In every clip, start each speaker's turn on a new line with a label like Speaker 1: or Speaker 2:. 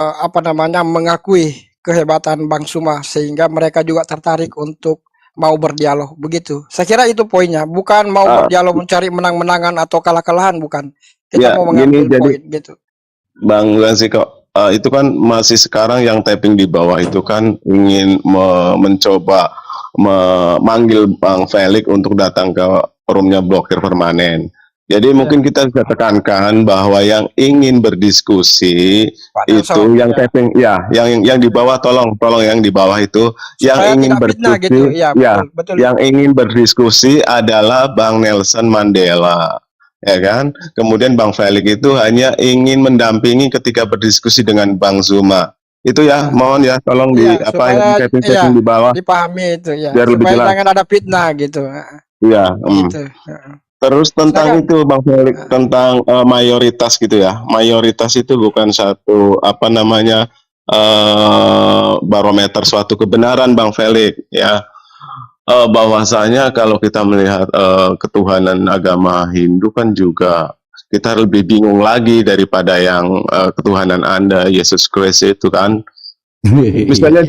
Speaker 1: apa namanya, mengakui kehebatan Bang Suma sehingga mereka juga tertarik untuk mau berdialog begitu. Saya kira itu poinnya, bukan mau
Speaker 2: Ah,
Speaker 1: berdialog mencari menang-menangan atau kalah-kalahan, bukan. Kita
Speaker 2: ya,
Speaker 1: mau
Speaker 2: gini,
Speaker 1: mengambil
Speaker 2: jadi
Speaker 1: poin gitu.
Speaker 2: Bang Gansiko, itu kan masih sekarang yang tapping di bawah itu kan ingin mencoba memanggil Bang Felix untuk datang ke forumnya blokir permanen. Jadi
Speaker 1: Ya,
Speaker 2: mungkin kita bisa tekankan bahwa yang ingin berdiskusi
Speaker 1: Pak
Speaker 2: itu
Speaker 1: Nelson.
Speaker 2: yang
Speaker 1: Ya,
Speaker 2: tapping, ya, yang di bawah, tolong tolong yang di bawah itu yang
Speaker 1: supaya
Speaker 2: ingin
Speaker 1: tidak fitnah gitu.
Speaker 2: berdiskusi,
Speaker 1: Ya,
Speaker 2: ya,
Speaker 1: betul, betul
Speaker 2: yang
Speaker 1: itu.
Speaker 2: ingin berdiskusi adalah Bang Nelson Mandela, ya kan? Kemudian Bang Felix itu hanya ingin mendampingi ketika berdiskusi dengan Bang Zuma. Itu ya,
Speaker 1: Nah,
Speaker 2: mohon ya, tolong
Speaker 1: ya
Speaker 2: di apa yang
Speaker 1: supaya ya
Speaker 2: tapping-tapping di bawah
Speaker 1: dipahami itu ya,
Speaker 2: biar lebih
Speaker 1: supaya
Speaker 2: jelas.
Speaker 1: jangan ada fitnah gitu.
Speaker 2: Iya.
Speaker 1: Gitu. Heeh.
Speaker 2: Terus tentang
Speaker 1: Silakan.
Speaker 2: itu Bang Felix,
Speaker 1: Heeh.
Speaker 2: tentang mayoritas gitu ya. Mayoritas itu bukan satu apa namanya barometer suatu kebenaran Bang Felix ya. Bahwasanya kalau kita melihat ketuhanan agama Hindu kan juga kita lebih bingung lagi daripada yang ketuhanan Anda Yesus Kristus itu kan. Misalnya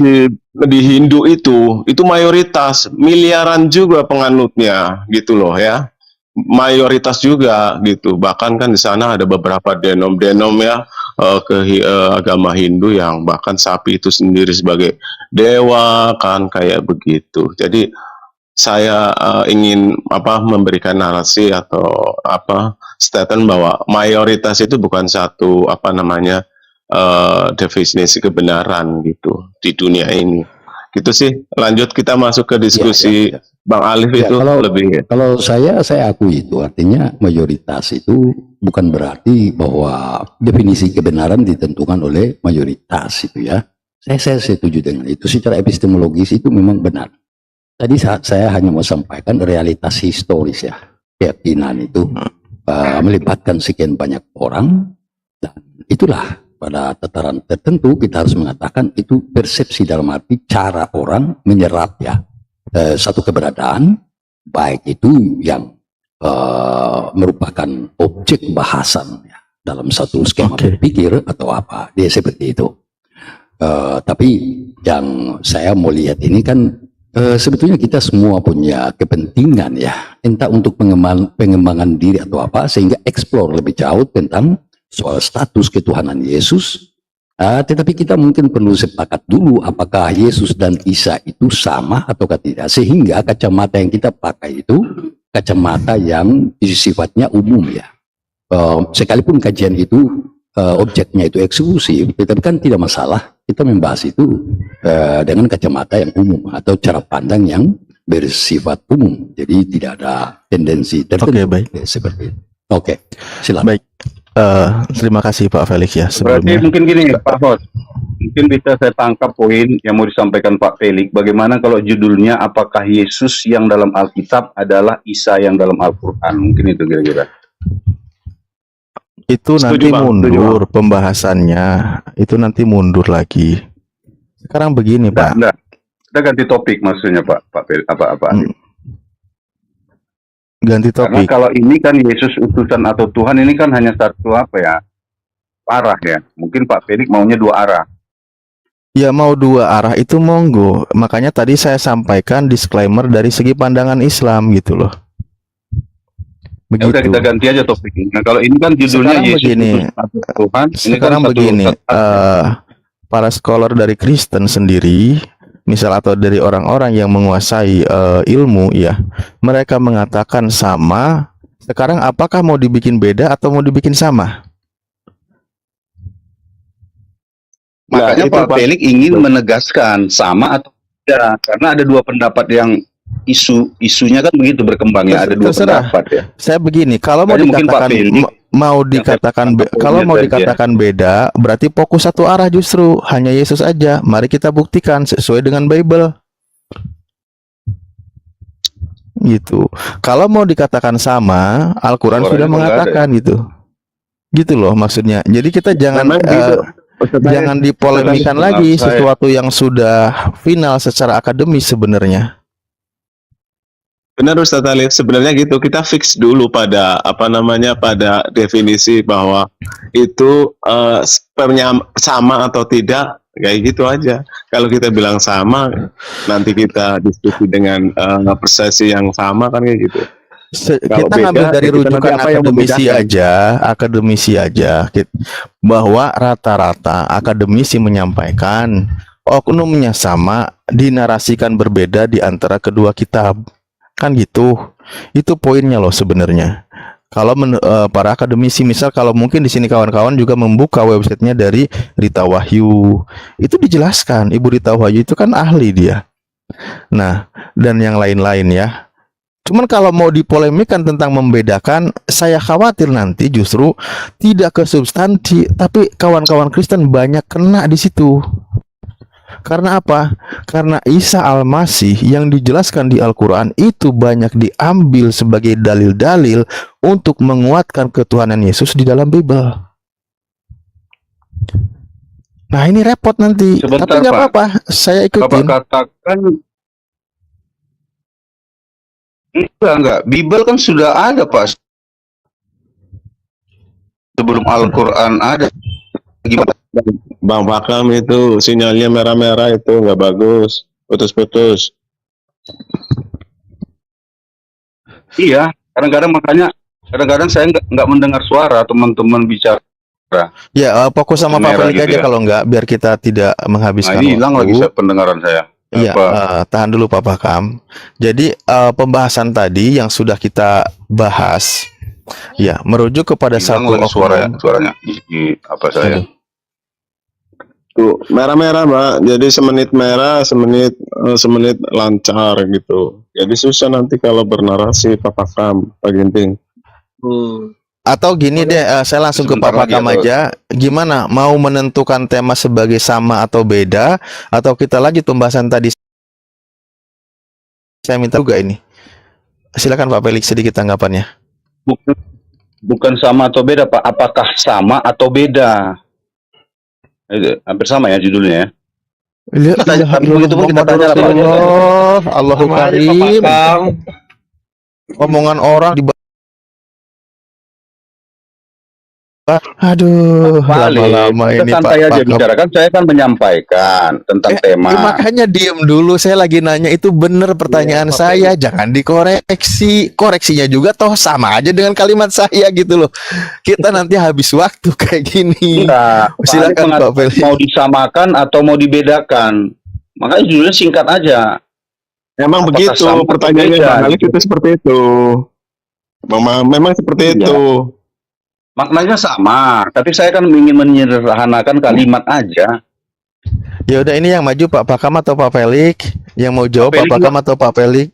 Speaker 2: di Hindu itu mayoritas miliaran juga penganutnya gitu loh ya, mayoritas juga gitu. Bahkan kan di sana ada beberapa denom-denom ya, agama Hindu yang bahkan sapi itu sendiri sebagai dewa kan kayak begitu. Jadi saya ingin apa memberikan narasi atau apa statement bahwa mayoritas itu bukan satu apa namanya definisi kebenaran gitu di dunia ini. Gitu sih. Lanjut kita masuk ke
Speaker 3: Ya, ya,
Speaker 2: diskusi
Speaker 3: ya.
Speaker 2: Bang Alif
Speaker 3: Ya,
Speaker 2: itu lebih.
Speaker 3: kalau saya akui itu artinya mayoritas itu bukan berarti bahwa definisi kebenaran ditentukan oleh mayoritas itu ya. Saya setuju dengan itu. Secara epistemologis itu memang benar. Tadi saya hanya mau sampaikan realitas historis ya. Keyakinan itu melibatkan sekian banyak orang dan itulah pada tataran tertentu kita harus mengatakan itu persepsi dalam arti cara orang menyerap ya satu keberadaan, baik itu yang merupakan objek bahasan ya, dalam satu skema berpikir atau apa, dia seperti itu. Tapi yang saya mau lihat ini kan sebetulnya kita semua punya kepentingan ya, entah untuk pengembangan diri atau apa, sehingga explore lebih jauh tentang soal status ketuhanan Yesus. Tetapi kita mungkin perlu sepakat dulu apakah Yesus dan Isa itu sama atau tidak, sehingga kacamata yang kita pakai itu kacamata yang sifatnya umum ya. Sekalipun kajian itu objeknya itu eksklusif, tetapi kan tidak masalah kita membahas itu dengan kacamata yang umum atau cara pandang yang bersifat umum. Jadi tidak ada tendensi tertentu.
Speaker 4: Baik.
Speaker 3: Seperti itu. Silakan.
Speaker 4: Baik. Terima kasih Pak Felix ya sebelumnya.
Speaker 5: Berarti mungkin gini Pak Hos, mungkin bisa saya tangkap poin yang mau disampaikan Pak Felix. Bagaimana kalau judulnya apakah Yesus yang dalam Alkitab adalah Isa yang dalam Al-Quran? Mungkin itu kira-kira.
Speaker 4: Itu
Speaker 2: Setuju,
Speaker 4: nanti
Speaker 2: Bang.
Speaker 4: mundur pembahasannya, itu nanti mundur lagi. Sekarang begini Pak.
Speaker 5: Enggak. Kita ganti topik maksudnya Pak Felix. Apa?
Speaker 4: Ganti
Speaker 5: Karena
Speaker 4: topik.
Speaker 5: kalau ini kan Yesus utusan atau Tuhan ini kan hanya satu apa ya, arah ya. Mungkin Pak Felix maunya dua arah.
Speaker 4: Ya mau dua arah itu monggo. Makanya tadi saya sampaikan disclaimer dari segi pandangan Islam gitu loh.
Speaker 5: Ya udah
Speaker 4: Begitu.
Speaker 5: kita ganti aja topiknya. Nah kalau ini kan judulnya
Speaker 4: Sekarang
Speaker 5: Yesus
Speaker 4: begini.
Speaker 5: utusan atau Tuhan. Ini kan
Speaker 4: Sekarang begini, para scholar dari Kristen sendiri, misal atau dari orang-orang yang menguasai ilmu ya, mereka mengatakan sama. Sekarang apakah mau dibikin beda atau mau dibikin sama?
Speaker 5: Makanya Pak Felix ingin menegaskan sama atau tidak, karena ada dua pendapat yang isunya kan begitu berkembang ya, ada dua pendapat ya.
Speaker 4: Saya begini, kalau mau dikatakan dikatakan beda, berarti fokus satu arah justru hanya Yesus aja. Mari kita buktikan sesuai dengan Bible. Gitu. Kalau mau dikatakan sama, Al-Quran sudah mengatakan gitu. Gitu loh maksudnya. Jadi kita jangan jangan dipolemikan lagi sesuatu yang sudah final secara akademis sebenarnya.
Speaker 2: Benar Ustaz Alif, sebenarnya gitu. Kita fix dulu pada pada definisi bahwa itu sama atau tidak, kayak gitu aja. Kalau kita bilang sama, nanti kita diskusi dengan persepsi yang sama kan kayak gitu. Kalau
Speaker 4: Kita ngambil
Speaker 2: beda,
Speaker 4: dari
Speaker 2: ya kita nanti
Speaker 4: rujukan
Speaker 2: apa yang
Speaker 4: akademisi aja, bahwa rata-rata akademisi menyampaikan oknumnya sama, dinarasikan berbeda di antara kedua kitab. Kan gitu. Itu poinnya loh sebenarnya. Kalau para akademisi, misal kalau mungkin di sini kawan-kawan juga membuka websitenya dari Rita Wahyu, itu dijelaskan. Ibu Rita Wahyu itu kan ahli dia. Nah, dan yang lain-lain ya. Cuman kalau mau dipolemikan tentang membedakan, saya khawatir nanti justru tidak ke substansi, tapi kawan-kawan Kristen banyak kena di situ. Karena apa? Karena Isa Al-Masih yang dijelaskan di Al-Quran itu banyak diambil sebagai dalil-dalil untuk menguatkan ketuhanan Yesus di dalam Bible. Nah ini repot nanti.
Speaker 5: Sebentar,
Speaker 4: Tapi nggak
Speaker 5: Pak.
Speaker 4: apa-apa, saya
Speaker 5: Bapak
Speaker 4: ikutin.
Speaker 5: katakan enggak. Bible kan sudah ada, Pak. Sebelum Al-Quran ada. Gimana?
Speaker 2: Bang Pakam itu sinyalnya merah-merah itu nggak bagus, putus-putus.
Speaker 5: Iya, kadang-kadang saya nggak mendengar suara teman-teman bicara.
Speaker 4: Ya, fokus sama Pak
Speaker 5: Merah
Speaker 4: Felix
Speaker 5: gitu
Speaker 4: aja
Speaker 5: ya.
Speaker 4: kalau nggak, biar kita tidak
Speaker 5: Nah,
Speaker 4: menghabiskan
Speaker 5: ini hilang lagi
Speaker 4: waktu.
Speaker 5: pendengaran saya.
Speaker 4: Iya,
Speaker 5: Apa?
Speaker 4: tahan dulu Pak Pakam. Jadi pembahasan tadi yang sudah kita bahas, ya merujuk kepada
Speaker 5: Hilang
Speaker 4: satu
Speaker 5: lagi
Speaker 4: oknum.
Speaker 5: suaranya di apa saya.
Speaker 4: Aduh.
Speaker 2: Tuh merah-merah Mbak, jadi semenit merah, semenit lancar gitu. Jadi susah nanti kalau bernarasi Pak Pakam, Pak Ginting.
Speaker 4: Atau gini deh, saya langsung ke
Speaker 5: Sebentar
Speaker 4: Pak
Speaker 5: lagi
Speaker 4: Pakam
Speaker 5: atau-
Speaker 4: aja. Gimana? Mau menentukan tema sebagai sama atau beda? Atau kita lanjut pembahasan tadi? Saya minta juga ini. Silakan Pak Felix sedikit tanggapannya.
Speaker 5: Bukan sama atau beda, Pak. Apakah sama atau beda? Itu, hampir sama ya judulnya ya. Begitu pun kita tanya lah, Pak.
Speaker 4: Allahu Karim. Omongan orang di Aduh, lama-lama ini
Speaker 5: Kita
Speaker 4: Pak
Speaker 5: santai aja
Speaker 4: Pakam.
Speaker 5: bicara, kan saya kan menyampaikan tentang tema.
Speaker 4: Makanya diem dulu, saya lagi nanya itu bener pertanyaan saya, jangan dikoreksi. Koreksinya juga toh sama aja dengan kalimat saya gitu loh. Kita nanti habis waktu kayak gini.
Speaker 5: Enggak, Pak
Speaker 4: Silakan,
Speaker 5: Alif
Speaker 4: Pak
Speaker 5: mengatakan
Speaker 4: Felix.
Speaker 5: mau disamakan atau mau dibedakan. Makanya judulnya singkat aja.
Speaker 2: Memang
Speaker 5: Apakah
Speaker 2: begitu
Speaker 5: sama atau
Speaker 2: pertanyaannya
Speaker 5: beda,
Speaker 2: Bang Alif
Speaker 5: gitu?
Speaker 2: itu seperti itu. Memang seperti
Speaker 5: Iya.
Speaker 2: itu.
Speaker 5: Maknanya sama, tapi saya kan ingin menyederhanakan kalimat aja.
Speaker 4: Ya udah, ini yang maju Pak Pakam atau Pak Felix? Yang mau jawab Pak
Speaker 5: Felix
Speaker 4: Pakam atau Pak Felix?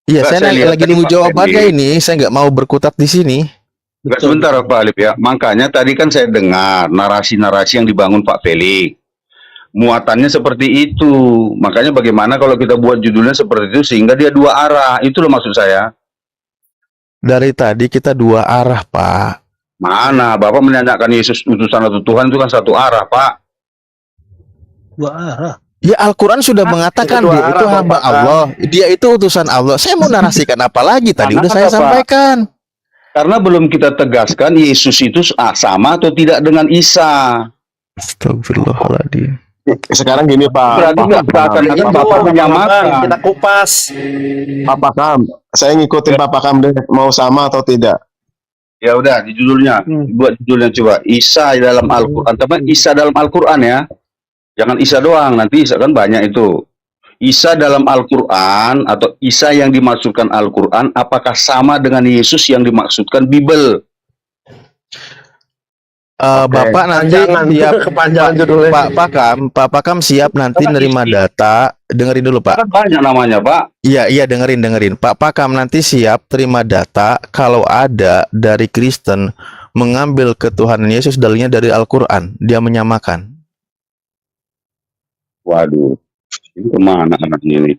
Speaker 4: Iya,
Speaker 5: Enggak,
Speaker 4: saya
Speaker 5: saya lihat
Speaker 4: lagi
Speaker 5: tadi
Speaker 4: nunggu
Speaker 5: Pak
Speaker 4: jawabannya
Speaker 5: Felix.
Speaker 4: ini. Saya nggak mau berkutat di sini.
Speaker 5: Enggak, sebentar Pak Alif ya. Makanya tadi kan saya dengar narasi-narasi yang dibangun Pak Felix. Muatannya seperti itu. Makanya bagaimana kalau kita buat judulnya seperti itu sehingga dia dua arah. Itu loh maksud saya.
Speaker 4: Dari tadi kita dua arah, Pak.
Speaker 5: Mana Bapak menanyakan Yesus utusan atau Tuhan itu kan satu arah, Pak.
Speaker 4: Ya Al-Quran sudah mengatakan
Speaker 5: kedua
Speaker 4: dia itu
Speaker 5: arah,
Speaker 4: hamba
Speaker 5: Bapak.
Speaker 4: Allah, dia itu utusan Allah. Saya mau narasikan apa lagi? Tadi
Speaker 5: Mana
Speaker 4: udah saya
Speaker 5: kata, Pak?
Speaker 4: sampaikan.
Speaker 5: Karena belum kita tegaskan Yesus itu sama atau tidak dengan Isa.
Speaker 4: Astagfirullahaladzim.
Speaker 2: Sekarang gini Pak.
Speaker 5: Berarti nggak akan Bapak menyamakan.
Speaker 1: Kita kupas.
Speaker 2: Pak Pakam, saya ngikutin Pak Pakam deh, mau sama atau tidak.
Speaker 5: Ya udah, di judulnya, buat judulnya coba. Isa dalam Al-Quran, tapi Isa dalam Al-Quran ya. Jangan Isa doang, nanti Isa kan banyak itu. Isa dalam Al-Quran atau Isa yang dimaksudkan Al-Quran, apakah sama dengan Yesus yang dimaksudkan Bible?
Speaker 4: Bapak nanti siap,
Speaker 1: Kepanjangan judulnya.
Speaker 4: Pak Pakam siap nanti nerima data. Dengerin dulu Pak.
Speaker 5: Kan banyak namanya, Pak.
Speaker 4: Iya dengerin. Pak Pakam nanti siap terima data kalau ada dari Kristen mengambil ketuhanan Yesus dalilnya dari Al-Quran, dia menyamakan.
Speaker 5: Waduh, ini kemana anak ini?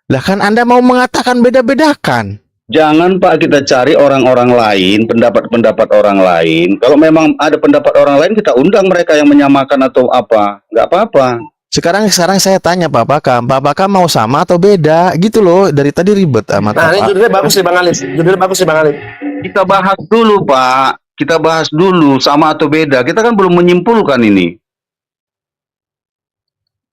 Speaker 4: Lah kan Anda mau mengatakan beda-bedakan.
Speaker 5: Jangan Pak kita cari orang-orang lain, pendapat-pendapat orang lain. Kalau memang ada pendapat orang lain, kita undang mereka yang menyamakan atau apa. Nggak apa-apa.
Speaker 4: Sekarang saya tanya Pak Pakam mau sama atau beda gitu loh. Dari tadi ribet amat
Speaker 6: Nah, ini
Speaker 4: Pak.
Speaker 6: judulnya bagus nih Bang Alif. Judulnya bagus nih Bang Alif.
Speaker 5: Kita bahas dulu, Pak. Kita bahas dulu sama atau beda. Kita kan belum menyimpulkan ini.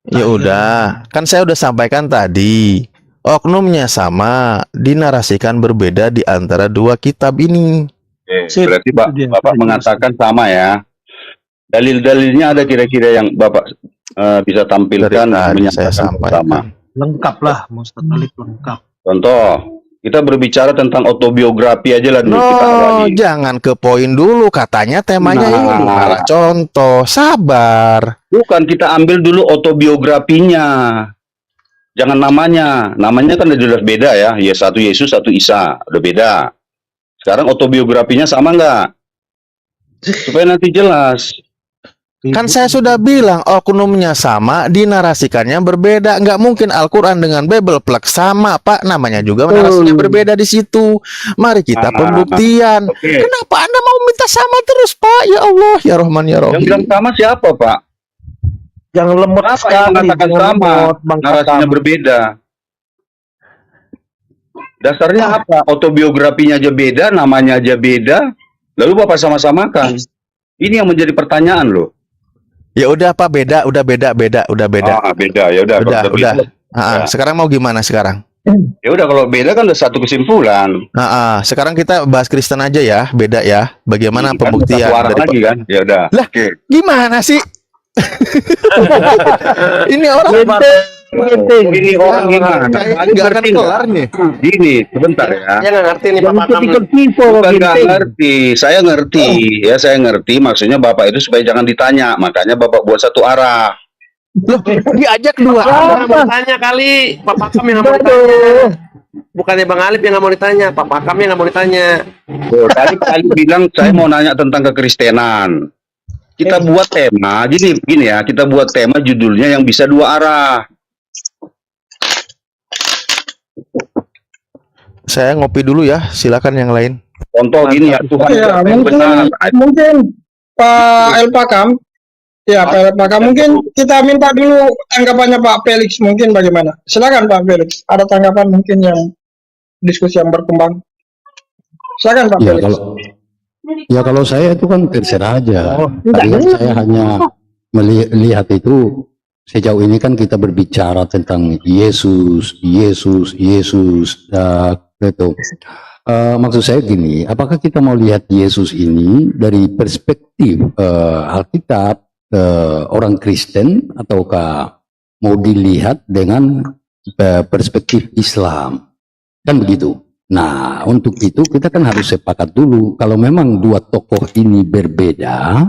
Speaker 4: Ya udah, kan saya udah sampaikan tadi. Oknumnya sama, dinarasikan berbeda di antara dua kitab ini.
Speaker 5: Berarti Bapak mengatakan sama ya. Dalil-dalilnya ada kira-kira yang Bapak bisa
Speaker 4: Dari
Speaker 5: tampilkan
Speaker 4: tadi
Speaker 5: menyatakan
Speaker 4: saya
Speaker 5: sama.
Speaker 4: sampaikan.
Speaker 7: Lengkap lah, Ustaz Alif lengkap.
Speaker 5: Contoh, kita berbicara tentang autobiografi aja lah dulu kita
Speaker 4: No,
Speaker 5: awali.
Speaker 4: jangan ke poin dulu. Katanya temanya
Speaker 5: Nah.
Speaker 4: ini malah contoh. Sabar.
Speaker 5: Bukan, kita ambil dulu autobiografinya. Jangan namanya. Namanya kan udah jelas beda ya. Ya, satu Yesus, satu Isa. Udah beda. Sekarang autobiografinya sama nggak? Supaya nanti jelas.
Speaker 4: Kan saya sudah bilang oknumnya sama, dinarasikannya berbeda. Nggak mungkin Al-Quran dengan Bible plug sama, Pak. Namanya juga narasinya berbeda di situ. Mari kita pembuktian.
Speaker 5: Oke.
Speaker 4: Kenapa Anda mau minta sama terus, Pak? Ya Allah, ya Rahman, ya
Speaker 5: Yang bilang
Speaker 4: Rahim.
Speaker 5: sama siapa, Pak?
Speaker 7: Jangan lemot
Speaker 5: Kenapa yang
Speaker 7: sekali.
Speaker 5: mengatakan
Speaker 7: jangan
Speaker 5: sama?
Speaker 7: lemot, Bang
Speaker 5: Narasinya
Speaker 7: Pakam.
Speaker 5: berbeda. Dasarnya apa? Autobiografinya aja beda, namanya aja beda. Lalu Bapak sama-samakan. Ini yang menjadi pertanyaan loh.
Speaker 4: Ya udah, Pak, beda, udah beda.
Speaker 5: Ah, beda. Ya udah.
Speaker 4: Udah,
Speaker 5: kalau
Speaker 4: udah.
Speaker 5: beda.
Speaker 4: Ah, sekarang mau gimana sekarang?
Speaker 5: Ya udah, kalau beda kan udah satu kesimpulan.
Speaker 4: Sekarang kita bahas Kristen aja ya, beda ya. Bagaimana
Speaker 5: Kan
Speaker 4: pembuktian
Speaker 5: satu arah
Speaker 4: dari
Speaker 5: lagi kan? Ya udah.
Speaker 4: Lah.
Speaker 5: Oke.
Speaker 4: Gimana sih? Ini orang
Speaker 5: Ini orang gimana?
Speaker 4: nggak akan kelar nih.
Speaker 5: Gini, sebentar ya.
Speaker 6: Dia nggak ngerti nih Pak Pakam.
Speaker 5: Bukan nggak ngerti, saya ngerti, ya saya ngerti. Maksudnya Bapak itu supaya jangan ditanya, makanya Bapak buat satu arah.
Speaker 4: Loh, diajak dua.
Speaker 6: Yang mau ditanya kali, Pak Pakam yang nggak mau ditanya. Bukannya Bang Alif yang nggak mau ditanya, Pak Pakam yang nggak mau ditanya.
Speaker 5: Tadi kali bilang saya mau nanya tentang kekristenan. Kita buat tema, gini ya, kita buat tema judulnya yang bisa dua arah.
Speaker 4: Saya ngopi dulu ya, silakan yang lain.
Speaker 5: Contoh gini ya, Tuhan
Speaker 1: Ya,
Speaker 5: yang benar.
Speaker 1: mungkin Pak El Pakam, ya Pak El Pakam, mungkin kita minta dulu tanggapannya Pak Felix, mungkin bagaimana? Silakan Pak Felix, ada tanggapan mungkin yang diskusi yang berkembang. Silakan Pak
Speaker 3: Ya
Speaker 1: Felix.
Speaker 3: kalau saya itu kan terserah aja.
Speaker 1: enggak.
Speaker 3: Tadi kan saya hanya melihat itu sejauh ini kan kita berbicara tentang Yesus. Gitu. Maksud saya gini, apakah kita mau lihat Yesus ini dari perspektif Alkitab orang Kristen ataukah mau dilihat dengan perspektif Islam? Kan begitu. Nah, untuk itu kita kan harus sepakat dulu kalau memang dua tokoh ini berbeda,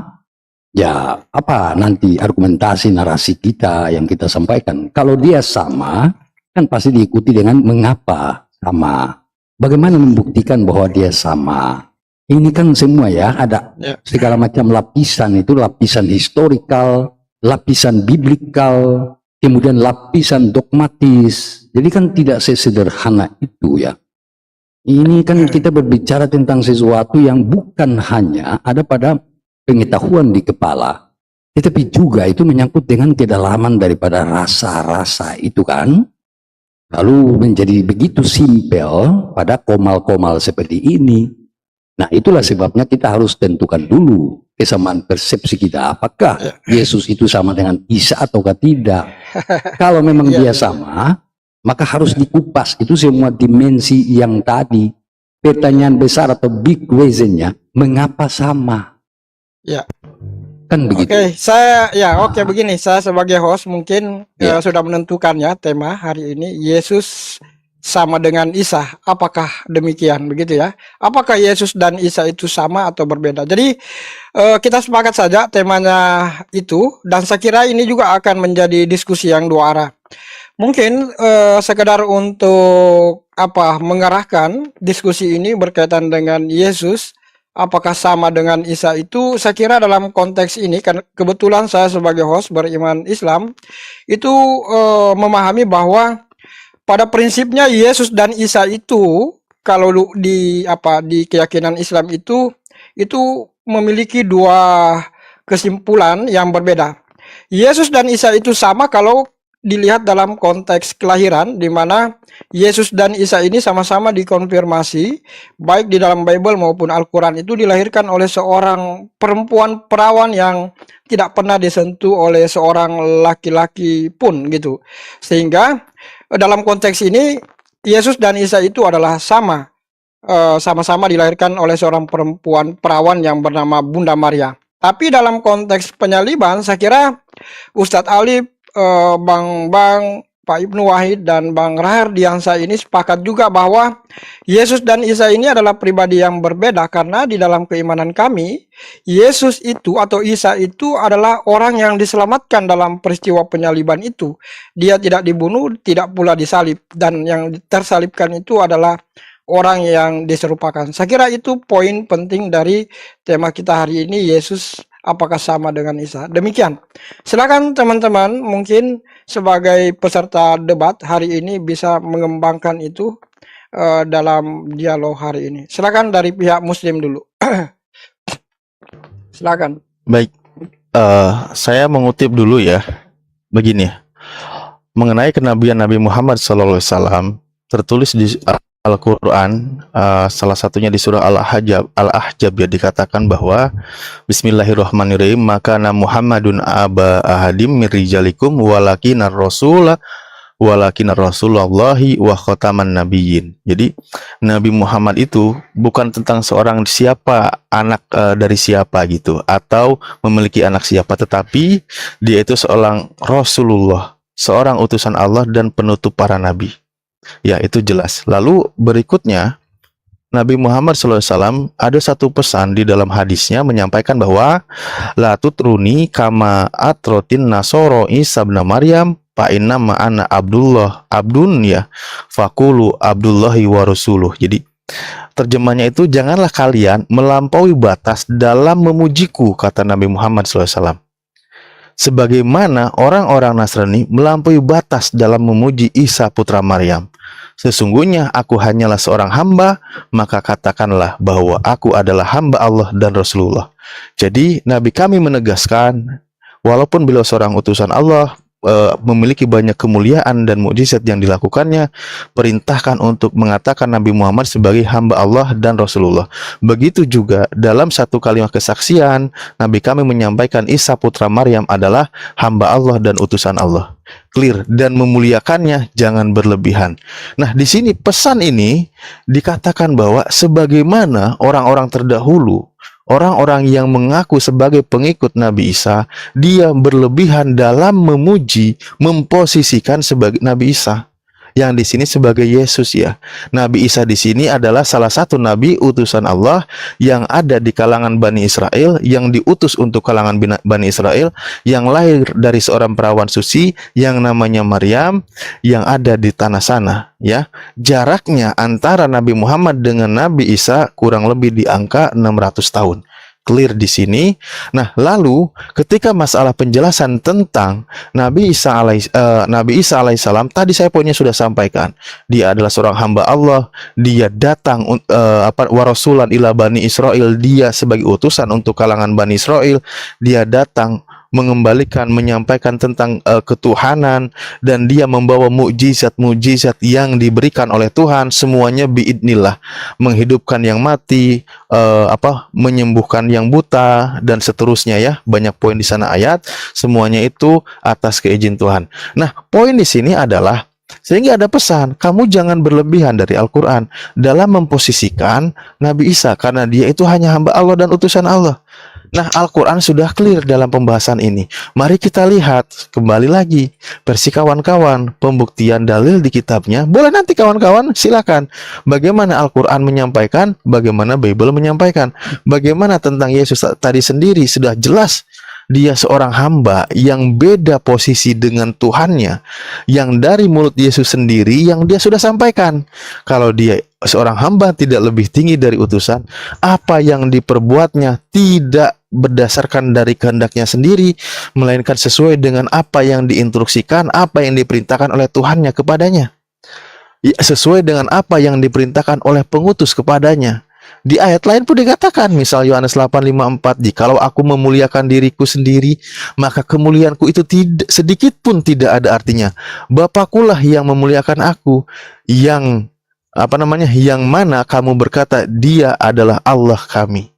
Speaker 3: ya apa nanti argumentasi narasi kita yang kita sampaikan. Kalau dia sama, kan pasti diikuti dengan mengapa sama. Bagaimana membuktikan bahwa dia sama? Ini kan semua ya, ada segala macam lapisan, itu lapisan historikal, lapisan biblikal, kemudian lapisan dogmatis. Jadi kan tidak sesederhana itu ya. Ini kan kita berbicara tentang sesuatu yang bukan hanya ada pada pengetahuan di kepala, tetapi juga itu menyangkut dengan kedalaman daripada rasa-rasa itu kan. Lalu menjadi begitu simpel pada komal-komal seperti ini. Nah, itulah sebabnya kita harus tentukan dulu kesamaan persepsi kita. Apakah Yesus itu sama dengan Isa ataukah tidak? Kalau memang dia sama, maka harus dikupas itu semua dimensi yang tadi. Pertanyaan besar atau big questionnya, mengapa sama?
Speaker 1: Ya.
Speaker 3: Kan begitu.
Speaker 1: Oke, begini, saya sebagai host mungkin sudah menentukan ya tema hari ini, Yesus sama dengan Isa. Apakah demikian begitu ya? Apakah Yesus dan Isa itu sama atau berbeda? Jadi kita sepakat saja temanya itu, dan saya kira ini juga akan menjadi diskusi yang dua arah. Mungkin sekedar untuk mengarahkan diskusi ini berkaitan dengan Yesus apakah sama dengan Isa itu, saya kira dalam konteks ini kan kebetulan saya sebagai host beriman Islam itu memahami bahwa pada prinsipnya Yesus dan Isa itu kalau di keyakinan Islam itu memiliki dua kesimpulan yang berbeda. Yesus dan Isa itu sama kalau dilihat dalam konteks kelahiran, di mana Yesus dan Isa ini sama-sama dikonfirmasi, baik di dalam Bible maupun Al-Quran, itu dilahirkan oleh seorang perempuan perawan yang tidak pernah disentuh oleh seorang laki-laki pun gitu. Sehingga dalam konteks ini Yesus dan Isa itu adalah sama-sama dilahirkan oleh seorang perempuan perawan yang bernama Bunda Maria. Tapi dalam konteks penyaliban, saya kira Ustadz Ali, Bang Pak Ibnu Wahid dan Bang Rahar Diansa ini sepakat juga bahwa Yesus dan Isa ini adalah pribadi yang berbeda, karena di dalam keimanan kami Yesus itu atau Isa itu adalah orang yang diselamatkan dalam peristiwa penyaliban itu. Dia tidak dibunuh, tidak pula disalib, dan yang tersalibkan itu adalah orang yang diserupakan. Saya kira itu poin penting dari tema kita hari ini, Yesus apakah sama dengan Isa. Demikian. Silakan teman-teman mungkin sebagai peserta debat hari ini bisa mengembangkan itu dalam dialog hari ini. Silakan dari pihak Muslim dulu. Silakan.
Speaker 4: Baik, saya mengutip dulu ya. Begini, mengenai kenabian Nabi Muhammad SAW tertulis di Al-Quran, salah satunya di surah Al-Ahzab ya, dikatakan bahwa Bismillahirrahmanirrahim, maka Muhammadun aba ahadim min rijalikum walakinar rasulullahi wa khataman nabiyyin. Jadi Nabi Muhammad itu bukan tentang seorang siapa, anak dari siapa gitu, atau memiliki anak siapa, tetapi dia itu seorang Rasulullah, seorang utusan Allah dan penutup para nabi. Ya, itu jelas. Lalu berikutnya, Nabi Muhammad SAW ada satu pesan di dalam hadisnya menyampaikan bahwa la tutruni kama atrotin nasoro Isa bin Maryam fa inna ma ana abdun ya fakulu abdullahi wa rasuluh. Jadi terjemahnya itu, janganlah kalian melampaui batas dalam memujiku, kata Nabi Muhammad SAW. Sebagaimana orang-orang Nasrani melampaui batas dalam memuji Isa putra Maryam. Sesungguhnya aku hanyalah seorang hamba, maka katakanlah bahwa aku adalah hamba Allah dan Rasulullah. Jadi Nabi kami menegaskan, walaupun beliau seorang utusan Allah, memiliki banyak kemuliaan dan mukjizat yang dilakukannya, perintahkan untuk mengatakan Nabi Muhammad sebagai hamba Allah dan Rasulullah. Begitu juga dalam satu kalimat kesaksian, Nabi kami menyampaikan Isa putra Maryam adalah hamba Allah dan utusan Allah. Clear, dan memuliakannya jangan berlebihan. Nah, di sini pesan ini dikatakan bahwa sebagaimana orang-orang terdahulu, orang-orang yang mengaku sebagai pengikut Nabi Isa, dia berlebihan dalam memuji, memposisikan sebagai Nabi Isa, yang di sini sebagai Yesus ya. Nabi Isa di sini adalah salah satu nabi utusan Allah yang ada di kalangan Bani Israel, yang diutus untuk kalangan Bani Israel, yang lahir dari seorang perawan suci yang namanya Maryam, yang ada di tanah sana ya. Jaraknya antara Nabi Muhammad dengan Nabi Isa kurang lebih di angka 600 tahun. Clear di sini. Nah, lalu ketika masalah penjelasan tentang Nabi Isa alaihissalam, tadi saya poinnya sudah sampaikan. Dia adalah seorang hamba Allah. Dia datang warasulan ila Bani Israel. Dia sebagai utusan untuk kalangan Bani Israel. Dia datang mengembalikan, menyampaikan tentang ketuhanan, dan dia membawa mukjizat-mukjizat yang diberikan oleh Tuhan, semuanya biidnillah, menghidupkan yang mati, menyembuhkan yang buta, dan seterusnya ya. Banyak poin di sana ayat, semuanya itu atas keizin Tuhan. Nah, poin di sini adalah sehingga ada pesan, kamu jangan berlebihan dari Al-Quran dalam memposisikan Nabi Isa, karena dia itu hanya hamba Allah dan utusan Allah. Nah, Al-Quran sudah clear dalam pembahasan ini. Mari kita lihat kembali lagi versi kawan-kawan, pembuktian dalil di kitabnya. Boleh nanti kawan-kawan silakan. Bagaimana Al-Quran menyampaikan, bagaimana Bible menyampaikan. Bagaimana tentang Yesus tadi sendiri sudah jelas. Dia seorang hamba yang beda posisi dengan Tuhannya, yang dari mulut Yesus sendiri yang dia sudah sampaikan. Kalau dia seorang hamba tidak lebih tinggi dari utusan, apa yang diperbuatnya tidak berdasarkan dari kehendaknya sendiri, melainkan sesuai dengan apa yang diinstruksikan, apa yang diperintahkan oleh Tuhannya kepadanya, sesuai dengan apa yang diperintahkan oleh pengutus kepadanya. Di ayat lain pun dikatakan, misal Yohanes 8:54, jikalau aku memuliakan diriku sendiri, maka kemuliaanku itu tidak sedikit pun tidak ada artinya. Bapakulah yang memuliakan aku, yang yang mana kamu berkata dia adalah Allah kami.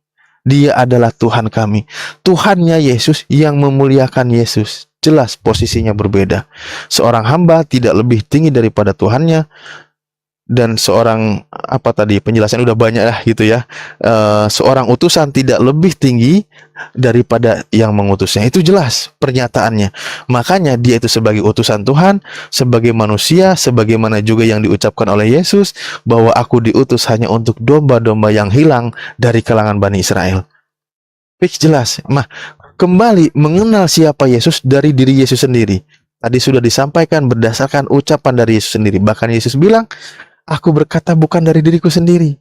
Speaker 4: Dia adalah Tuhan kami. Tuhannya Yesus yang memuliakan Yesus. Jelas posisinya berbeda. Seorang hamba tidak lebih tinggi daripada Tuhannya, dan seorang penjelasan udah banyak lah gitu ya. Seorang utusan tidak lebih tinggi daripada yang mengutusnya. Itu jelas pernyataannya. Makanya dia itu sebagai utusan Tuhan, sebagai manusia, sebagaimana juga yang diucapkan oleh Yesus bahwa aku diutus hanya untuk domba-domba yang hilang dari kalangan Bani Israel. Fix, jelas. Kembali mengenal siapa Yesus dari diri Yesus sendiri. Tadi sudah disampaikan berdasarkan ucapan dari Yesus sendiri. Bahkan Yesus bilang, aku berkata bukan dari diriku sendiri,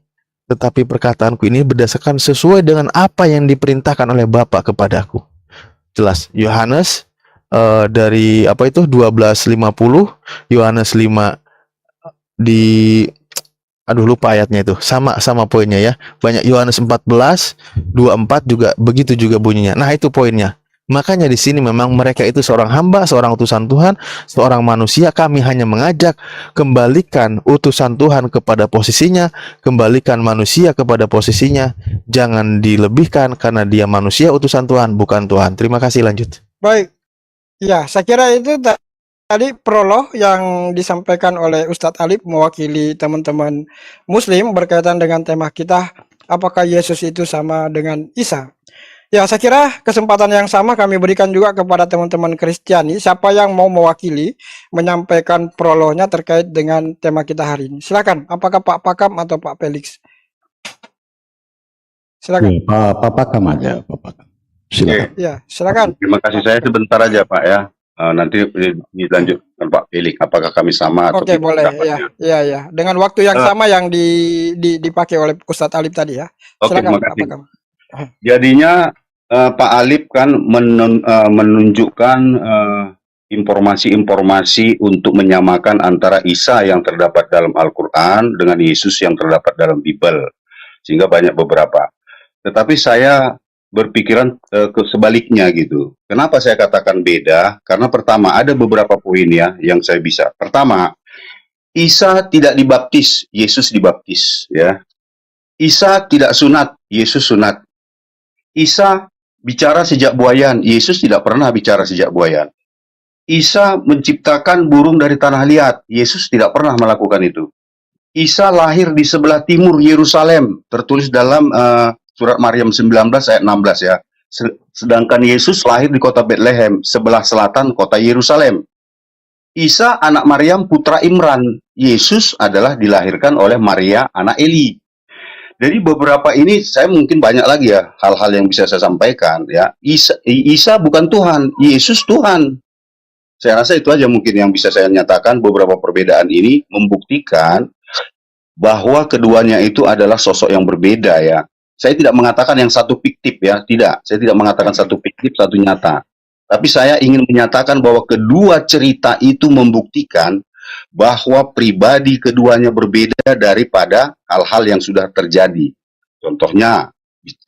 Speaker 4: tetapi perkataanku ini berdasarkan sesuai dengan apa yang diperintahkan oleh Bapa kepadaku. Jelas. Yohanes dari 12:50, Yohanes 5 lupa ayatnya itu. Sama poinnya ya. Banyak. Yohanes 14:24 juga begitu juga bunyinya. Nah, itu poinnya. Makanya di sini memang mereka itu seorang hamba, seorang utusan Tuhan, seorang manusia. Kami hanya mengajak, kembalikan utusan Tuhan kepada posisinya, kembalikan manusia kepada posisinya. Jangan dilebihkan karena dia manusia, utusan Tuhan, bukan Tuhan. Terima kasih, lanjut.
Speaker 1: Baik. Ya, saya kira itu tadi prolog yang disampaikan oleh Ustadz Alif mewakili teman-teman Muslim berkaitan dengan tema kita, apakah Yesus itu sama dengan Isa? Ya, saya kira kesempatan yang sama kami berikan juga kepada teman-teman Kristiani. Siapa yang mau mewakili menyampaikan prolognya terkait dengan tema kita hari ini? Silakan. Apakah Pak Pakam atau Pak Felix? Silakan.
Speaker 3: Pak Pakam aja, Pak Pakam. Silakan.
Speaker 1: Ya, silakan.
Speaker 5: Terima kasih, saya sebentar aja Pak ya. Nanti dilanjutkan Pak Felix. Apakah kami sama?
Speaker 1: Oke, boleh. Ya. Dengan waktu yang sama yang dipakai oleh Ustadz Alif tadi ya. Silakan, Pak Pakam.
Speaker 5: Jadinya Pak Alif kan menunjukkan informasi-informasi untuk menyamakan antara Isa yang terdapat dalam Al-Quran dengan Yesus yang terdapat dalam Bible, sehingga banyak beberapa. Tetapi saya berpikiran sebaliknya gitu. Kenapa saya katakan beda? Karena pertama, ada beberapa poin ya yang saya bisa. Pertama, Isa tidak dibaptis, Yesus dibaptis ya. Isa tidak sunat, Yesus sunat. Isa bicara sejak buayan, Yesus tidak pernah bicara sejak buayan. Isa menciptakan burung dari tanah liat, Yesus tidak pernah melakukan itu. Isa lahir di sebelah timur Yerusalem, tertulis dalam surat Maryam 19 ayat 16 ya. Sedangkan Yesus lahir di kota Bethlehem, sebelah selatan kota Yerusalem. Isa anak Maryam putra Imran, Yesus adalah dilahirkan oleh Maria anak Eli. Jadi beberapa ini saya mungkin banyak lagi ya hal-hal yang bisa saya sampaikan ya. Isa bukan Tuhan, Yesus Tuhan. Saya rasa itu aja mungkin yang bisa saya nyatakan. Beberapa perbedaan ini membuktikan bahwa keduanya itu adalah sosok yang berbeda ya. Saya tidak mengatakan yang satu fiktif ya, tidak. Saya tidak mengatakan satu fiktif, satu nyata. Tapi saya ingin menyatakan bahwa kedua cerita itu membuktikan bahwa pribadi keduanya berbeda daripada hal-hal yang sudah terjadi. Contohnya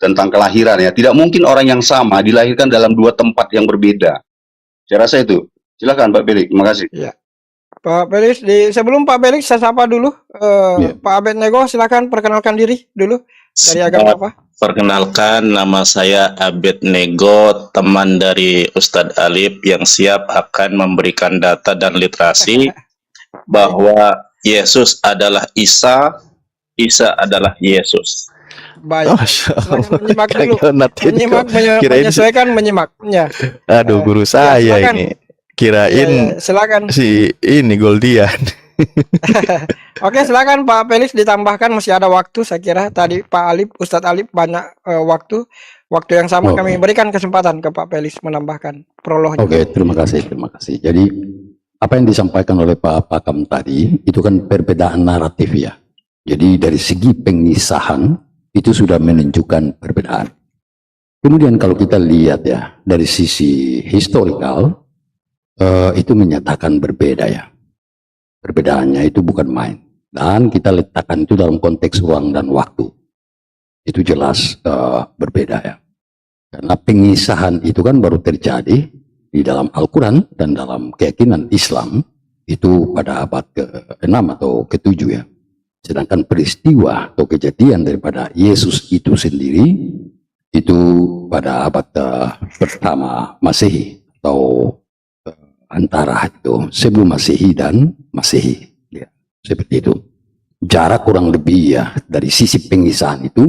Speaker 5: tentang kelahiran ya, tidak mungkin orang yang sama dilahirkan dalam dua tempat yang berbeda. Saya rasa itu. Silakan Pak Felix, terima kasih.
Speaker 1: Ya. Pak Felix, sebelum Pak Felix saya sapa dulu Pak Abednego, silakan perkenalkan diri dulu. Dari agama apa?
Speaker 8: Perkenalkan, nama saya Abednego, teman dari Ustadz Alif yang siap akan memberikan data dan literasi bahwa Yesus adalah Isa, Isa adalah Yesus.
Speaker 1: Baik. Silakan menyimak dulu. Menyesuaikan menyimaknya.
Speaker 4: Aduh, guru saya silakan. Ini kirain
Speaker 1: silakan.
Speaker 4: Si ini Goldian.
Speaker 1: Oke, silakan Pak Felix ditambahkan, masih ada waktu. Saya kira tadi Pak Alif, Ustadz Alif banyak waktu yang sama kami berikan kesempatan ke Pak Felix menambahkan prolognya.
Speaker 3: Oke, terima kasih. Jadi apa yang disampaikan oleh Pak Pakam tadi itu kan perbedaan naratif ya. Jadi dari segi pengisahan itu sudah menunjukkan perbedaan. Kemudian kalau kita lihat ya dari sisi historikal itu menyatakan berbeda ya. Perbedaannya itu bukan main. Dan kita letakkan itu dalam konteks ruang dan waktu. itu jelas berbeda ya. Karena pengisahan itu kan baru terjadi di dalam Al-Quran dan dalam keyakinan Islam itu pada abad ke-6 atau ke-7 ya. Sedangkan peristiwa atau kejadian daripada Yesus itu sendiri itu pada abad pertama Masehi atau antara itu sebelum Masehi dan Masehi ya, seperti itu. Jarak kurang lebih ya dari sisi pengisahan itu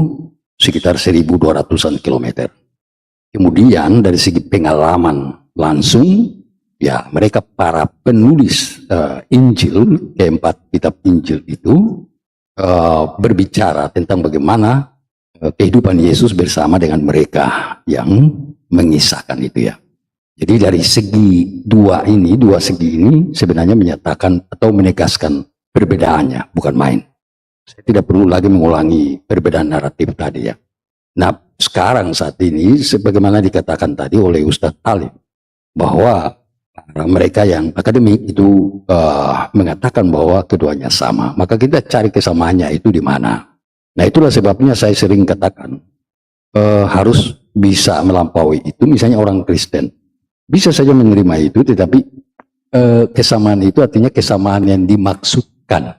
Speaker 3: sekitar 1.200-an kilometer. Kemudian dari segi pengalaman langsung ya mereka para penulis Injil, keempat kitab Injil itu berbicara tentang bagaimana kehidupan Yesus bersama dengan mereka yang mengisahkan itu ya. Jadi dari segi dua segi ini sebenarnya menyatakan atau menegaskan perbedaannya, bukan main. Saya tidak perlu lagi mengulangi perbedaan naratif tadi ya. Nah, sekarang saat ini sebagaimana dikatakan tadi oleh Ustadz Alif bahwa mereka yang akademik itu mengatakan bahwa keduanya sama, maka kita cari kesamaannya itu di mana. Nah, itulah sebabnya saya sering katakan harus bisa melampaui itu. Misalnya orang Kristen bisa saja menerima itu, tetapi kesamaan itu artinya kesamaan yang dimaksudkan.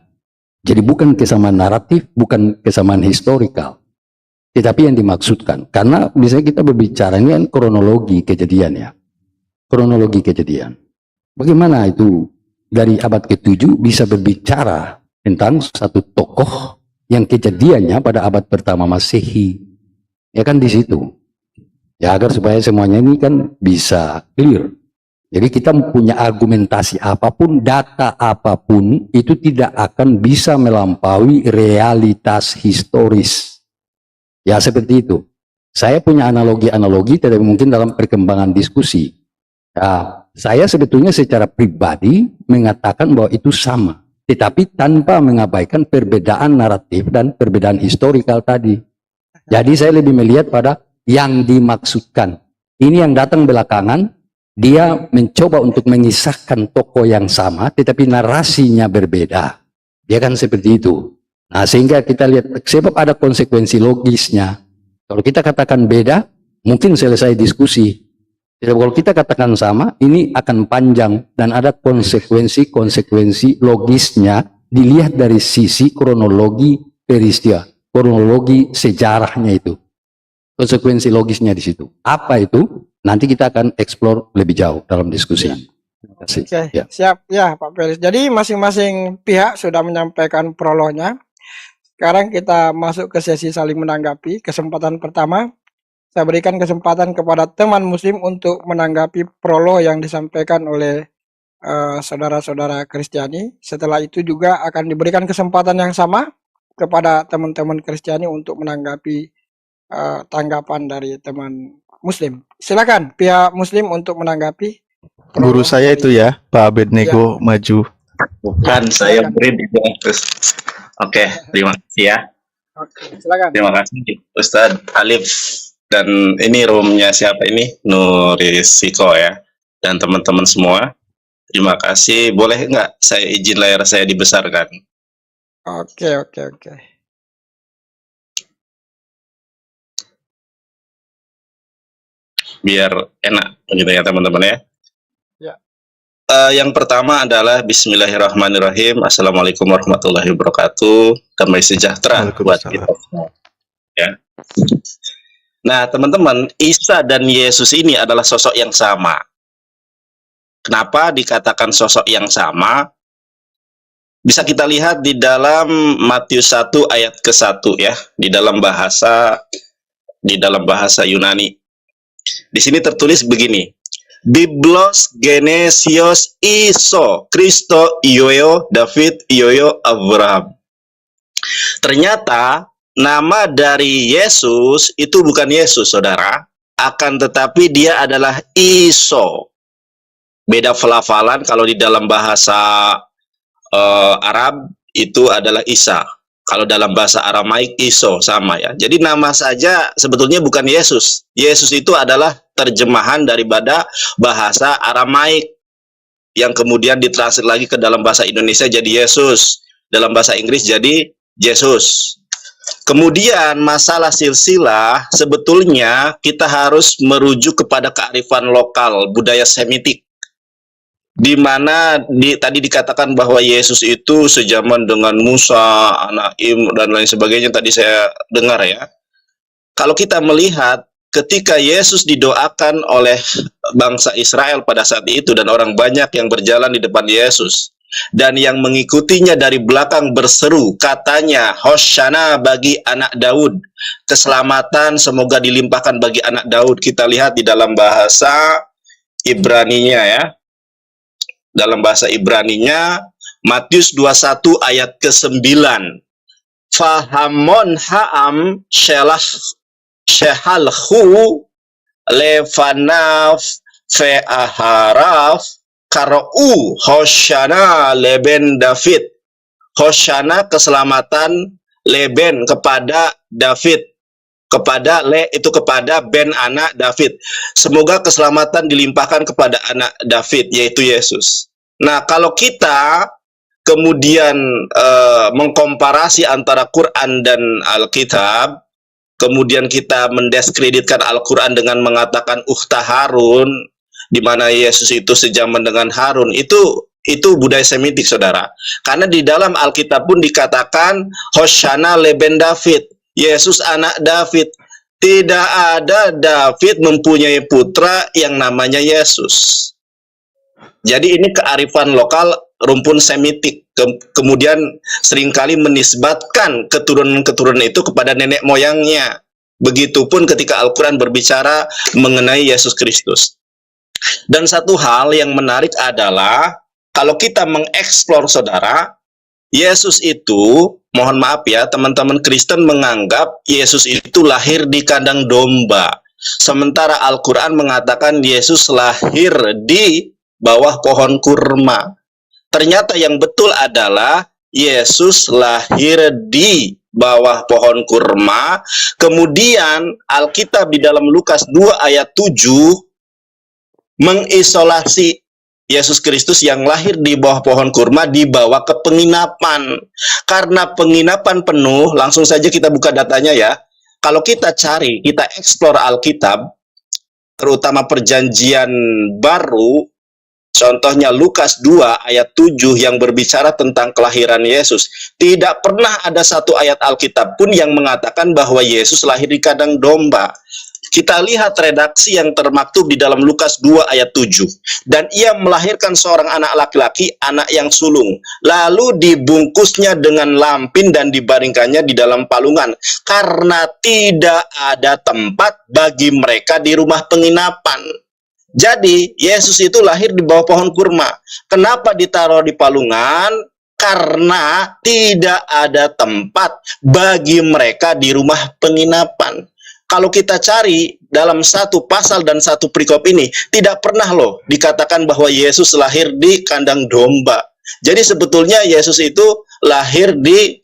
Speaker 3: Jadi bukan kesamaan naratif, bukan kesamaan historikal, tetapi yang dimaksudkan. Karena misalnya kita berbicara ini kan kronologi kejadian ya. Kronologi kejadian. Bagaimana itu dari abad ke-7 bisa berbicara tentang satu tokoh yang kejadiannya pada abad pertama Masehi. Ya kan di situ. Ya agar supaya semuanya ini kan bisa clear. Jadi kita punya argumentasi apapun, data apapun, itu tidak akan bisa melampaui realitas historis. Ya seperti itu. Saya punya analogi-analogi, tapi mungkin dalam perkembangan diskusi. Ya, saya sebetulnya secara pribadi mengatakan bahwa itu sama. Tetapi tanpa mengabaikan perbedaan naratif dan perbedaan historikal tadi. Jadi saya lebih melihat pada yang dimaksudkan. Ini yang datang belakangan, dia mencoba untuk mengisahkan tokoh yang sama, tetapi narasinya berbeda. Dia kan seperti itu. Nah, sehingga kita lihat, sebab ada konsekuensi logisnya. Kalau kita katakan beda, mungkin selesai diskusi. Jadi kalau kita katakan sama, ini akan panjang dan ada konsekuensi logisnya dilihat dari sisi kronologi peristiwa, kronologi sejarahnya itu. Konsekuensi logisnya di situ. Apa itu? Nanti kita akan explore lebih jauh dalam diskusi. Terima kasih.
Speaker 1: Oke,
Speaker 3: Ya.
Speaker 1: siap ya Pak Felis. Jadi masing-masing pihak sudah menyampaikan prolognya. Sekarang kita masuk ke sesi saling menanggapi. Kesempatan pertama, saya berikan kesempatan kepada teman muslim untuk menanggapi prolog yang disampaikan oleh saudara-saudara Kristiani. Setelah itu juga akan diberikan kesempatan yang sama kepada teman-teman Kristiani untuk menanggapi tanggapan dari teman muslim. Silakan pihak muslim untuk menanggapi.
Speaker 4: Guru saya itu ya, Pak Abednego maju.
Speaker 8: Bukan, saya beri di terus. Oke, terima kasih ya.
Speaker 1: Oke, silakan.
Speaker 8: Terima kasih Ustadz Alif. Dan ini roomnya siapa ini? Nurisiko ya. Dan teman-teman semua. Terima kasih. Boleh nggak saya izin layar saya dibesarkan?
Speaker 1: Oke.
Speaker 8: Biar enak gitu ya teman-teman ya.
Speaker 1: Ya.
Speaker 8: Yang pertama adalah Bismillahirrahmanirrahim. Assalamualaikum warahmatullahi wabarakatuh. Damai sejahtera buat kita semua. Ya. Nah teman-teman, Isa dan Yesus ini adalah sosok yang sama. Kenapa dikatakan sosok yang sama? Bisa kita lihat di dalam Matius 1 ayat ke-1 ya, di dalam bahasa Yunani. Di sini tertulis begini. Biblos Genesios Iso Kristo Ioyo David Ioyo Abraham. Ternyata nama dari Yesus itu bukan Yesus, saudara. Akan tetapi dia adalah Iso. Beda pelafalan, kalau di dalam bahasa Arab itu adalah Isa. Kalau dalam bahasa Aramaik Iso, sama ya. Jadi nama saja sebetulnya bukan Yesus. Yesus itu adalah terjemahan daripada bahasa Aramaik yang kemudian ditranslate lagi ke dalam bahasa Indonesia jadi Yesus. Dalam bahasa Inggris jadi Yesus. Kemudian masalah silsilah, sebetulnya kita harus merujuk kepada kearifan lokal, budaya Semitik. Di mana tadi dikatakan bahwa Yesus itu sejaman dengan Musa, Anaim, dan lain sebagainya, tadi saya dengar ya. Kalau kita melihat ketika Yesus didoakan oleh bangsa Israel pada saat itu dan orang banyak yang berjalan di depan Yesus, dan yang mengikutinya dari belakang berseru, katanya, Hosanna bagi anak Daud, keselamatan semoga dilimpahkan bagi anak Daud. Kita lihat di dalam bahasa Ibraninya ya. Dalam bahasa Ibraninya, Matius 21 ayat ke-9. Fahamon ha'am shehalhu levanaf fe'aharaf kara'u Hosanna leben David. Hosanna keselamatan leben kepada David. Kepada kepada ben anak David. Semoga keselamatan dilimpahkan kepada anak David, yaitu Yesus. Nah, kalau kita kemudian mengkomparasi antara Quran dan Alkitab, kemudian kita mendiskreditkan Al-Quran dengan mengatakan ukhta Harun, di mana Yesus itu sejaman dengan Harun, itu budaya Semitik, saudara. Karena di dalam Alkitab pun dikatakan Hosanna leben David, Yesus anak David. Tidak ada David mempunyai putra yang namanya Yesus. Jadi ini kearifan lokal rumpun Semitik. Kemudian seringkali menisbatkan keturunan-keturunan itu kepada nenek moyangnya. Begitupun ketika Al-Quran berbicara mengenai Yesus Kristus. Dan satu hal yang menarik adalah kalau kita mengeksplor, saudara, Yesus itu, mohon maaf ya, teman-teman Kristen menganggap Yesus itu lahir di kandang domba. Sementara Al-Quran mengatakan Yesus lahir di bawah pohon kurma. Ternyata yang betul adalah Yesus lahir di bawah pohon kurma. Kemudian Alkitab di dalam Lukas 2 ayat 7 mengisolasi Yesus Kristus yang lahir di bawah pohon kurma dibawa ke penginapan. Karena penginapan penuh, langsung saja kita buka datanya ya. Kalau kita cari, kita eksplor Alkitab, terutama perjanjian baru, contohnya Lukas 2 ayat 7 yang berbicara tentang kelahiran Yesus. Tidak pernah ada satu ayat Alkitab pun yang mengatakan bahwa Yesus lahir di kandang domba. Kita lihat redaksi yang termaktub di dalam Lukas 2 ayat 7. Dan ia melahirkan seorang anak laki-laki, anak yang sulung. Lalu dibungkusnya dengan lampin dan dibaringkannya di dalam palungan. Karena tidak ada tempat bagi mereka di rumah penginapan. Jadi, Yesus itu lahir di bawah pohon kurma. Kenapa ditaruh di palungan? Karena tidak ada tempat bagi mereka di rumah penginapan. Kalau kita cari dalam satu pasal dan satu perikop ini, tidak pernah loh dikatakan bahwa Yesus lahir di kandang domba. Jadi sebetulnya Yesus itu lahir di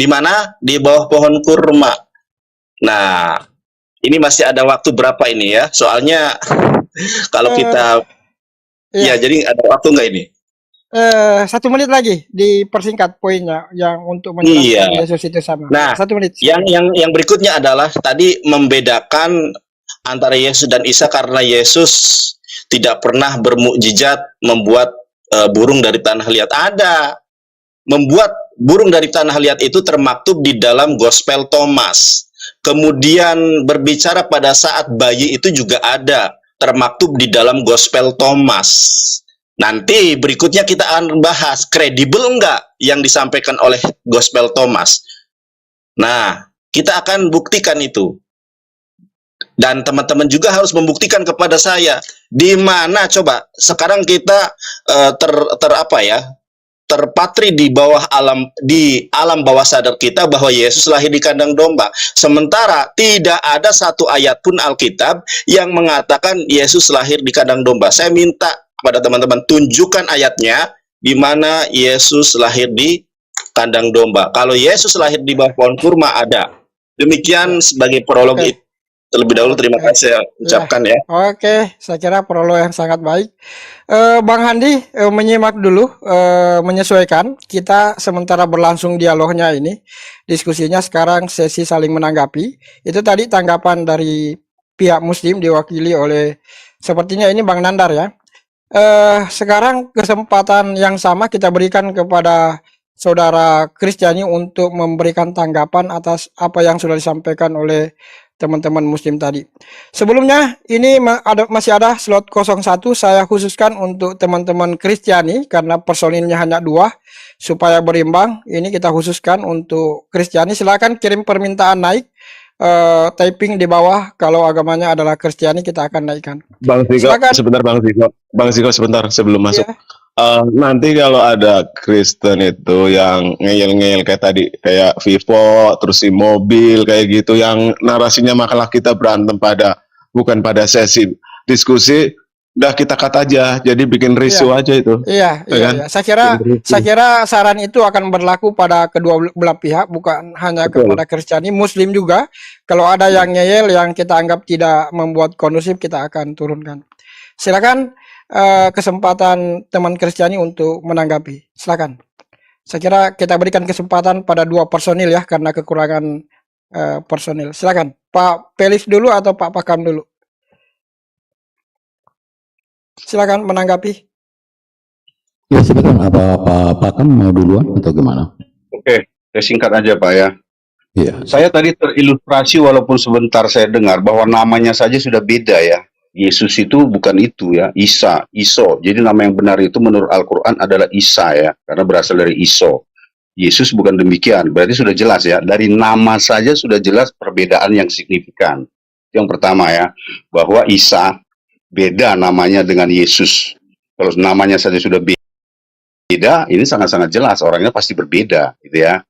Speaker 8: mana? Di bawah pohon kurma. Nah, ini masih ada waktu berapa ini ya? Soalnya kalau kita ya jadi ada waktu nggak ini?
Speaker 1: 1 menit lagi dipersingkat poinnya yang untuk menjelaskan Yesus itu sama.
Speaker 8: Nah,
Speaker 1: 1 menit.
Speaker 8: Yang berikutnya adalah tadi membedakan antara Yesus dan Isa karena Yesus tidak pernah bermukjizat membuat burung dari tanah liat. Ada. Membuat burung dari tanah liat itu termaktub di dalam Gospel Thomas. Kemudian berbicara pada saat bayi itu juga ada termaktub di dalam Gospel Thomas. Nanti berikutnya kita akan bahas kredibel enggak yang disampaikan oleh Gospel Thomas. Nah, kita akan buktikan itu. Dan teman-teman juga harus membuktikan kepada saya di mana coba sekarang kita terpatri di bawah alam bawah sadar kita bahwa Yesus lahir di kandang domba. Sementara tidak ada satu ayat pun Alkitab yang mengatakan Yesus lahir di kandang domba. Saya minta kepada teman-teman tunjukkan ayatnya di mana Yesus lahir di kandang domba. Kalau Yesus lahir di bawah pohon kurma ada. Demikian sebagai prolog itu. Terlebih dahulu terima
Speaker 1: Oke.
Speaker 8: kasih saya ucapkan ya.
Speaker 1: Oke, saya kira prolog yang sangat baik. Bang Handi, menyimak dulu, menyesuaikan. Kita sementara berlangsung dialognya ini, diskusinya sekarang sesi saling menanggapi. Itu tadi tanggapan dari pihak Muslim diwakili oleh, sepertinya ini Bang Nandar ya. Sekarang kesempatan yang sama kita berikan kepada saudara Kristiani untuk memberikan tanggapan atas apa yang sudah disampaikan oleh teman-teman Muslim tadi. Sebelumnya ini masih ada slot 01 saya khususkan untuk teman-teman Kristiani karena personilnya hanya 2 supaya berimbang. Ini kita khususkan untuk Kristiani. Silakan kirim permintaan naik, typing di bawah kalau agamanya adalah Kristiani kita akan naikkan.
Speaker 2: Bang Ziko,
Speaker 1: Silakan.
Speaker 2: sebentar Bang Ziko sebentar sebelum masuk.
Speaker 1: Iya.
Speaker 2: Nanti kalau ada Kristen itu yang ngeyel-ngeyel kayak tadi, kayak Vivo, terus si mobil kayak gitu, yang narasinya malah kita berantem bukan pada sesi diskusi, udah kita cut aja, jadi bikin risu aja itu.
Speaker 1: Iya,
Speaker 2: Ya
Speaker 1: iya,
Speaker 2: kan?
Speaker 1: iya. Saya kira saran itu akan berlaku pada kedua belah pihak, bukan hanya
Speaker 2: Betul.
Speaker 1: kepada Kristiani, Muslim juga. Kalau ada yang ngeyel yang kita anggap tidak membuat kondusif, kita akan turunkan. Silakan kesempatan teman Kristiani untuk menanggapi. Silakan. Saya kira kita berikan kesempatan pada 2 personil ya, karena kekurangan personil. Silakan. Pak Felix dulu atau Pak Pakam dulu? Silakan menanggapi.
Speaker 3: Ya silakan, apa Pak Pakam mau duluan atau gimana?
Speaker 5: Oke, saya singkat aja Pak ya.
Speaker 3: Iya.
Speaker 5: Saya tadi terilustrasi walaupun sebentar saya dengar bahwa namanya saja sudah beda ya. Yesus itu bukan itu ya, Iso. Jadi nama yang benar itu menurut Al-Quran adalah Isa ya, karena berasal dari Iso. Yesus bukan demikian, berarti sudah jelas ya. Dari nama saja sudah jelas perbedaan yang signifikan. Yang pertama ya, bahwa Isa beda namanya dengan Yesus. Kalau namanya saja sudah beda, ini sangat-sangat jelas orangnya pasti berbeda gitu ya.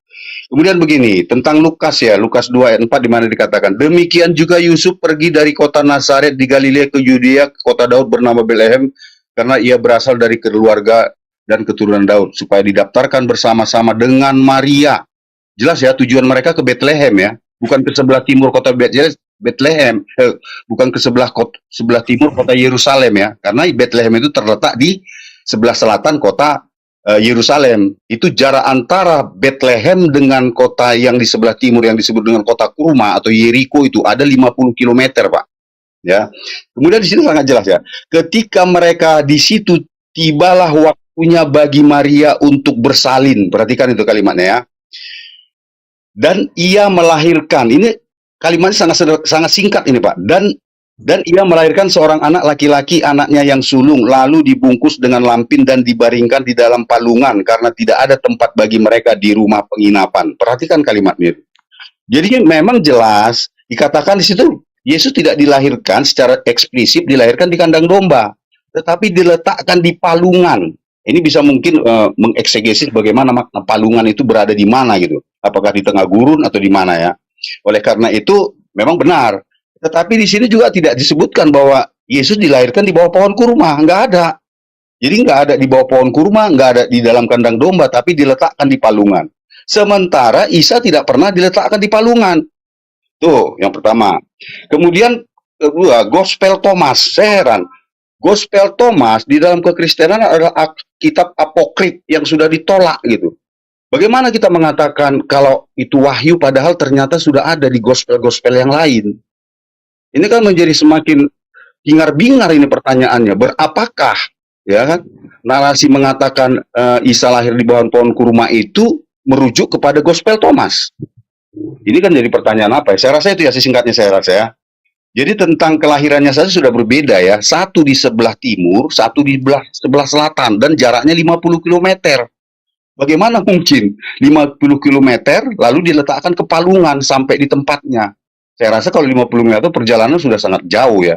Speaker 5: Kemudian begini, tentang Lukas ya, Lukas 2 ayat 4 di mana dikatakan, demikian juga Yusuf pergi dari kota Nazaret di Galilea ke Yudea, ke kota Daud bernama Bethlehem, karena ia berasal dari keluarga dan keturunan Daud, supaya didaftarkan bersama-sama dengan Maria. Jelas ya, tujuan mereka ke Bethlehem ya, bukan ke sebelah timur kota Bethlehem, bukan ke sebelah timur kota Yerusalem ya, karena Bethlehem itu terletak di sebelah selatan kota Yerusalem. Itu jarak antara Bethlehem dengan kota yang di sebelah timur yang disebut dengan kota kurma atau Yeriko itu ada 50 km, Pak. Ya. Kemudian di sini sangat jelas ya. Ketika mereka di situ tibalah waktunya bagi Maria untuk bersalin. Perhatikan itu kalimatnya ya. Dan ia melahirkan. Ini kalimatnya sangat singkat ini, Pak. Dan ia melahirkan seorang anak laki-laki, anaknya yang sulung, lalu dibungkus dengan lampin dan dibaringkan di dalam palungan karena tidak ada tempat bagi mereka di rumah penginapan. Perhatikan kalimatnya. Jadi memang jelas dikatakan di situ Yesus tidak dilahirkan secara eksplisit dilahirkan di kandang domba, tetapi diletakkan di palungan. Ini bisa mungkin mengeksegesis bagaimana makna palungan itu berada di mana gitu. Apakah di tengah gurun atau di mana ya? Oleh karena itu memang benar. Tetapi di sini juga tidak disebutkan bahwa Yesus dilahirkan di bawah pohon kurma, nggak ada. Jadi nggak ada di bawah pohon kurma, nggak ada di dalam kandang domba, tapi diletakkan di palungan. Sementara Isa tidak pernah diletakkan di palungan. Tuh, yang pertama. Kemudian kedua, Gospel Thomas. Saya heran. Gospel Thomas di dalam kekristenan adalah kitab apokrif yang sudah ditolak gitu. Bagaimana kita mengatakan kalau itu wahyu padahal ternyata sudah ada di gospel-gospel yang lain? Ini kan menjadi semakin hingar-bingar ini pertanyaannya. Berapakah ya kan narasi mengatakan Isa lahir di bawah pohon kurma itu merujuk kepada Gospel Thomas? Ini kan jadi pertanyaan apa ya? Saya rasa itu ya singkatnya saya rasa ya. Jadi tentang kelahirannya saja sudah berbeda ya. Satu di sebelah timur, satu di sebelah selatan dan jaraknya 50 km. Bagaimana mungkin 50 km lalu diletakkan ke palungan sampai di tempatnya? Saya rasa kalau 50 km perjalanan sudah sangat jauh ya.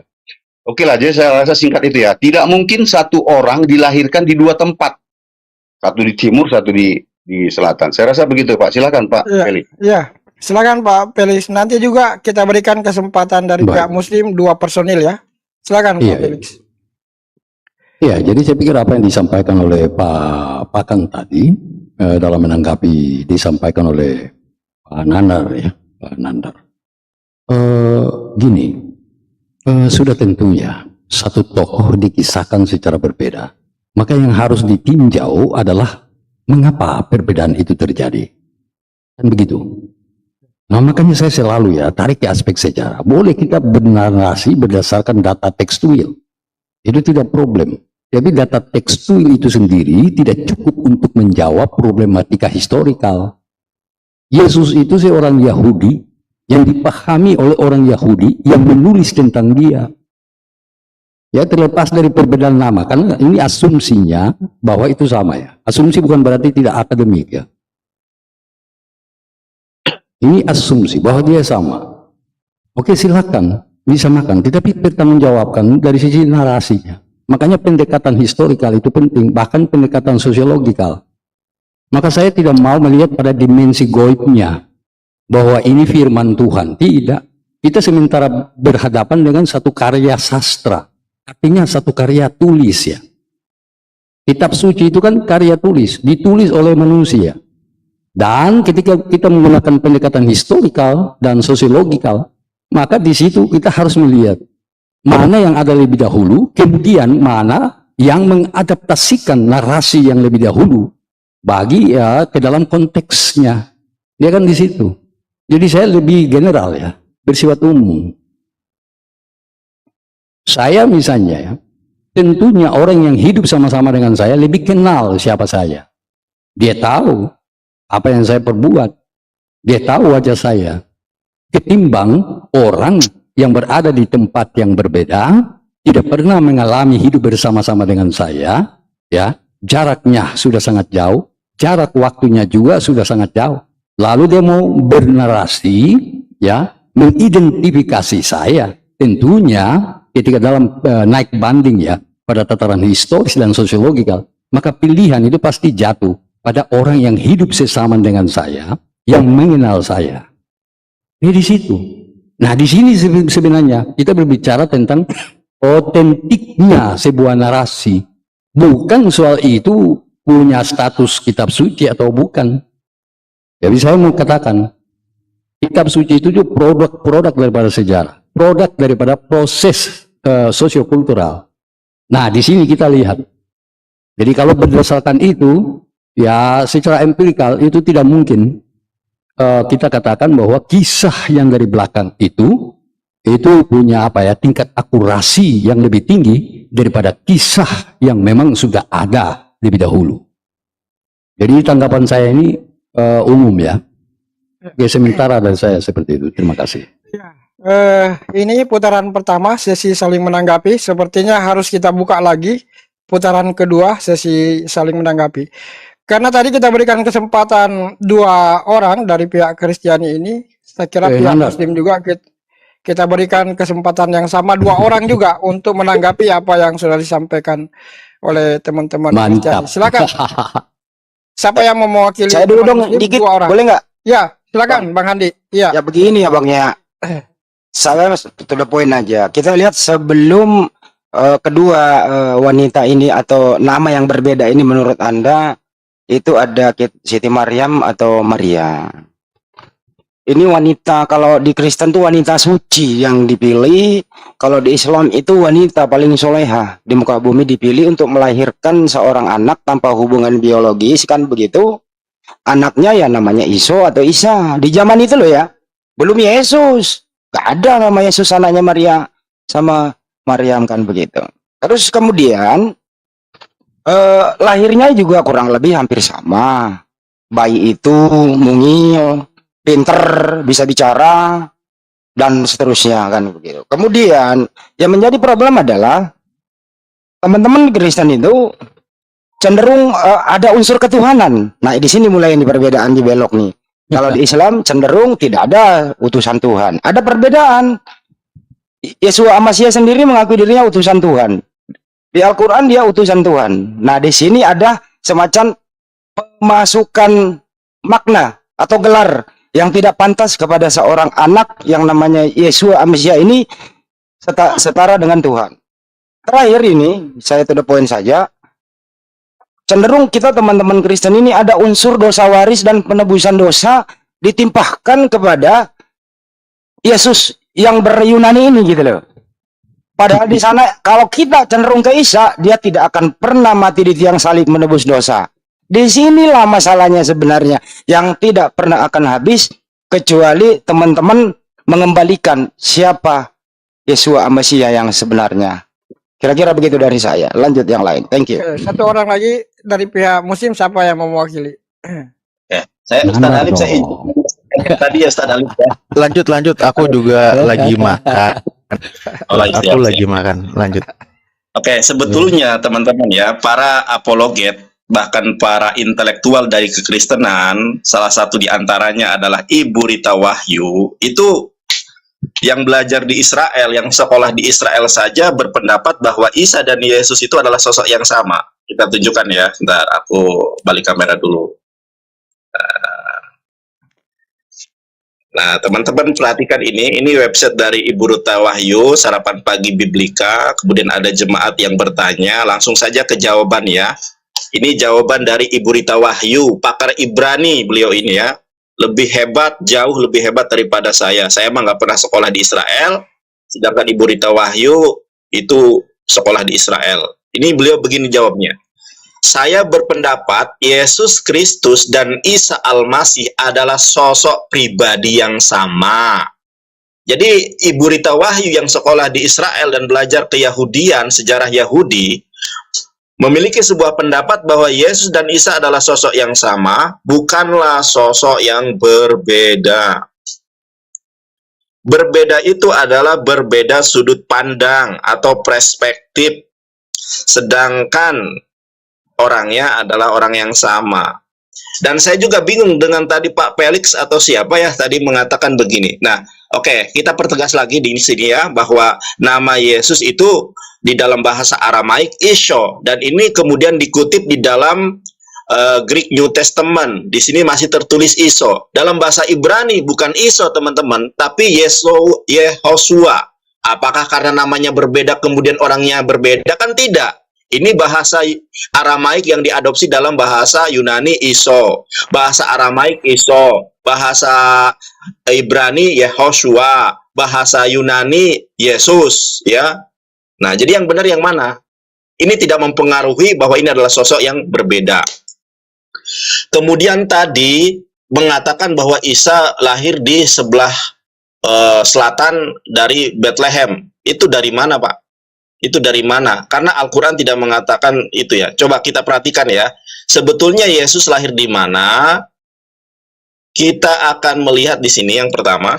Speaker 5: Oke lah, jadi saya rasa singkat itu ya. Tidak mungkin satu orang dilahirkan di 2 tempat. Satu di timur, satu di selatan. Saya rasa begitu Pak. Silakan Pak Felix.
Speaker 1: Iya, silakan Pak Felix. Nanti juga kita berikan kesempatan dari pihak Muslim 2 personil ya. Silakan Pak Felix.
Speaker 3: Ya, jadi saya pikir apa yang disampaikan oleh Pak Pakang tadi dalam menanggapi disampaikan oleh Pak Nandar ya, Pak Nandar. Gini, sudah tentunya satu tokoh dikisahkan secara berbeda. Maka yang harus ditinjau adalah mengapa perbedaan itu terjadi. Kan begitu. Nah, makanya saya selalu tarik ke aspek sejarah. Boleh kita bernarasi berdasarkan data tekstual. Itu tidak problem. Tapi data tekstual itu sendiri tidak cukup untuk menjawab problematika historikal. Yesus itu seorang Yahudi yang dipahami oleh orang Yahudi yang menulis tentang dia. Ya, terlepas dari perbedaan nama, karena ini asumsinya bahwa itu sama ya. Asumsi bukan berarti tidak akademik ya. Ini asumsi bahwa dia sama. Oke, silakan disamakan, tetapi bertanggungjawabkan dari sisi narasinya. Makanya pendekatan historikal itu penting, bahkan pendekatan sosiologikal. Maka saya tidak mau melihat pada dimensi goibnya bahwa ini firman Tuhan. Tidak. Kita sementara berhadapan dengan satu karya sastra. Artinya satu karya tulis ya. Kitab suci itu kan karya tulis, ditulis oleh manusia. Dan ketika kita menggunakan pendekatan historikal dan sosiologikal, maka di situ kita harus melihat mana yang ada lebih dahulu, kemudian mana yang mengadaptasikan narasi yang lebih dahulu bagi ke dalam konteksnya. Dia kan di situ. Jadi saya lebih general ya, bersifat umum. Saya misalnya tentunya orang yang hidup sama-sama dengan saya lebih kenal siapa saya. Dia tahu apa yang saya perbuat. Dia tahu wajah saya. Ketimbang orang yang berada di tempat yang berbeda, tidak pernah mengalami hidup bersama-sama dengan saya, ya, jaraknya sudah sangat jauh, jarak waktunya juga sudah sangat jauh. Lalu dia mau bernarasi, ya, mengidentifikasi saya. Tentunya ketika dalam naik banding ya pada tataran historis dan sosiologikal, maka pilihan itu pasti jatuh pada orang yang hidup sesama dengan saya, yang mengenal saya. Di situ. Nah, di sini sebenarnya kita berbicara tentang otentiknya sebuah narasi. Bukan soal itu punya status kitab suci atau bukan. Jadi saya mau katakan, kitab suci itu juga produk daripada sejarah, produk daripada proses sosiokultural. Nah, di sini kita lihat. Jadi kalau berdasarkan itu, ya secara empirikal itu tidak mungkin kita katakan bahwa kisah yang dari belakang itu punya tingkat akurasi yang lebih tinggi daripada kisah yang memang sudah ada lebih dahulu. Jadi tanggapan saya ini umum ya. Oke, sementara dari saya seperti itu. Terima kasih.
Speaker 1: Ini putaran pertama, sesi saling menanggapi. Sepertinya harus kita buka lagi putaran kedua, sesi saling menanggapi. Karena tadi kita berikan kesempatan 2 orang dari pihak Kristiani ini, saya kira pihak Muslim juga kita berikan kesempatan yang sama 2 orang juga untuk menanggapi apa yang sudah disampaikan oleh teman-teman Kristiani. Silakan. Siapa yang mau mewakili?
Speaker 9: Saya dulu dong, dikit, boleh nggak?
Speaker 1: Ya, silakan Bang Handi. Ya.
Speaker 9: Ya begini ya Bang ya. Saya to the point aja. Kita lihat sebelum kedua wanita ini atau nama yang berbeda ini menurut Anda itu ada Siti Maryam atau Maria. Ini wanita, kalau di Kristen tuh wanita suci yang dipilih, kalau di Islam itu wanita paling soleha di muka bumi dipilih untuk melahirkan seorang anak tanpa hubungan biologis, kan begitu. Anaknya ya namanya Iso atau Isa. Di zaman itu loh ya, belum Yesus. Gak ada nama Yesus, anaknya Maria sama Maryam, kan begitu. Terus kemudian lahirnya juga kurang lebih hampir sama. Bayi itu mungil, pinter, bisa bicara, dan seterusnya, kan begitu. Kemudian yang menjadi problem adalah teman-teman Kristen itu cenderung ada unsur ketuhanan. Nah, di sini mulai ini perbedaan di belok nih. Kalau di Islam cenderung tidak ada utusan Tuhan. Ada perbedaan. Yesua Masya sendiri mengakui dirinya utusan Tuhan. Di Al-Quran dia utusan Tuhan. Nah, di sini ada semacam pemasukan makna atau gelar yang tidak pantas kepada seorang anak yang namanya Yesua Masya ini setara dengan Tuhan. Terakhir ini, saya to the point saja, cenderung kita teman-teman Kristen ini ada unsur dosa waris dan penebusan dosa ditimpahkan kepada Yesus yang ber-Yunani ini gitu loh. Padahal di sana kalau kita cenderung ke Isa, dia tidak akan pernah mati di tiang salib menebus dosa. Disinilah masalahnya sebenarnya yang tidak pernah akan habis kecuali teman-teman mengembalikan siapa Yesua Mesia yang sebenarnya. Kira-kira begitu dari saya. Lanjut yang lain. Thank you.
Speaker 1: Satu orang lagi dari pihak Muslim, siapa yang mau mewakili?
Speaker 8: Ya, saya Ustaz
Speaker 3: Jangan
Speaker 8: Alif, saya
Speaker 3: dong.
Speaker 8: tadi ya Ustaz Alif ya.
Speaker 4: Lanjut, aku juga lagi makan.
Speaker 8: Oh, lagi
Speaker 4: Aku
Speaker 8: siap,
Speaker 4: lagi
Speaker 8: siap.
Speaker 4: makan. Lanjut.
Speaker 8: Oke, sebetulnya teman-teman ya, para apologet, bahkan para intelektual dari kekristenan, salah satu di antaranya adalah Ibu Rita Wahyu, itu yang belajar di Israel, yang sekolah di Israel saja berpendapat bahwa Isa dan Yesus itu adalah sosok yang sama. Kita tunjukkan ya, sebentar, aku balik kamera dulu. Nah, teman-teman perhatikan ini website dari Ibu Rita Wahyu, Sarapan Pagi Biblika, kemudian ada jemaat yang bertanya, langsung saja ke jawaban ya. Ini jawaban dari Ibu Rita Wahyu, pakar Ibrani beliau ini ya. Lebih hebat, jauh lebih hebat daripada saya. Saya emang nggak pernah sekolah di Israel, sedangkan Ibu Rita Wahyu itu sekolah di Israel. Ini beliau begini jawabnya. Saya berpendapat Yesus Kristus dan Isa Al-Masih adalah sosok pribadi yang sama. Jadi Ibu Rita Wahyu yang sekolah di Israel dan belajar keyahudian, sejarah Yahudi, memiliki sebuah pendapat bahwa Yesus dan Isa adalah sosok yang sama, bukanlah sosok yang berbeda. Berbeda itu adalah berbeda sudut pandang atau perspektif, sedangkan orangnya adalah orang yang sama. Dan saya juga bingung dengan tadi Pak Felix atau siapa ya tadi mengatakan begini. Nah, oke, kita pertegas lagi di sini ya bahwa nama Yesus itu di dalam bahasa Aramaik Isho, dan ini kemudian dikutip di dalam Greek New Testament. Di sini masih tertulis Iso. Dalam bahasa Ibrani bukan Iso teman-teman, tapi Yehoshua. Apakah karena namanya berbeda kemudian orangnya berbeda? Kan tidak. Ini bahasa Aramaik yang diadopsi dalam bahasa Yunani Iso, bahasa Aramaik Iso, bahasa Ibrani Yehoshua, bahasa Yunani Yesus, ya. Nah, jadi yang benar yang mana? Ini tidak mempengaruhi bahwa ini adalah sosok yang berbeda. Kemudian tadi mengatakan bahwa Isa lahir di sebelah selatan dari Bethlehem. Itu dari mana, Pak? Itu dari mana? Karena Al-Quran tidak mengatakan itu ya. Coba kita perhatikan ya. Sebetulnya Yesus lahir di mana? Kita akan melihat di sini yang pertama.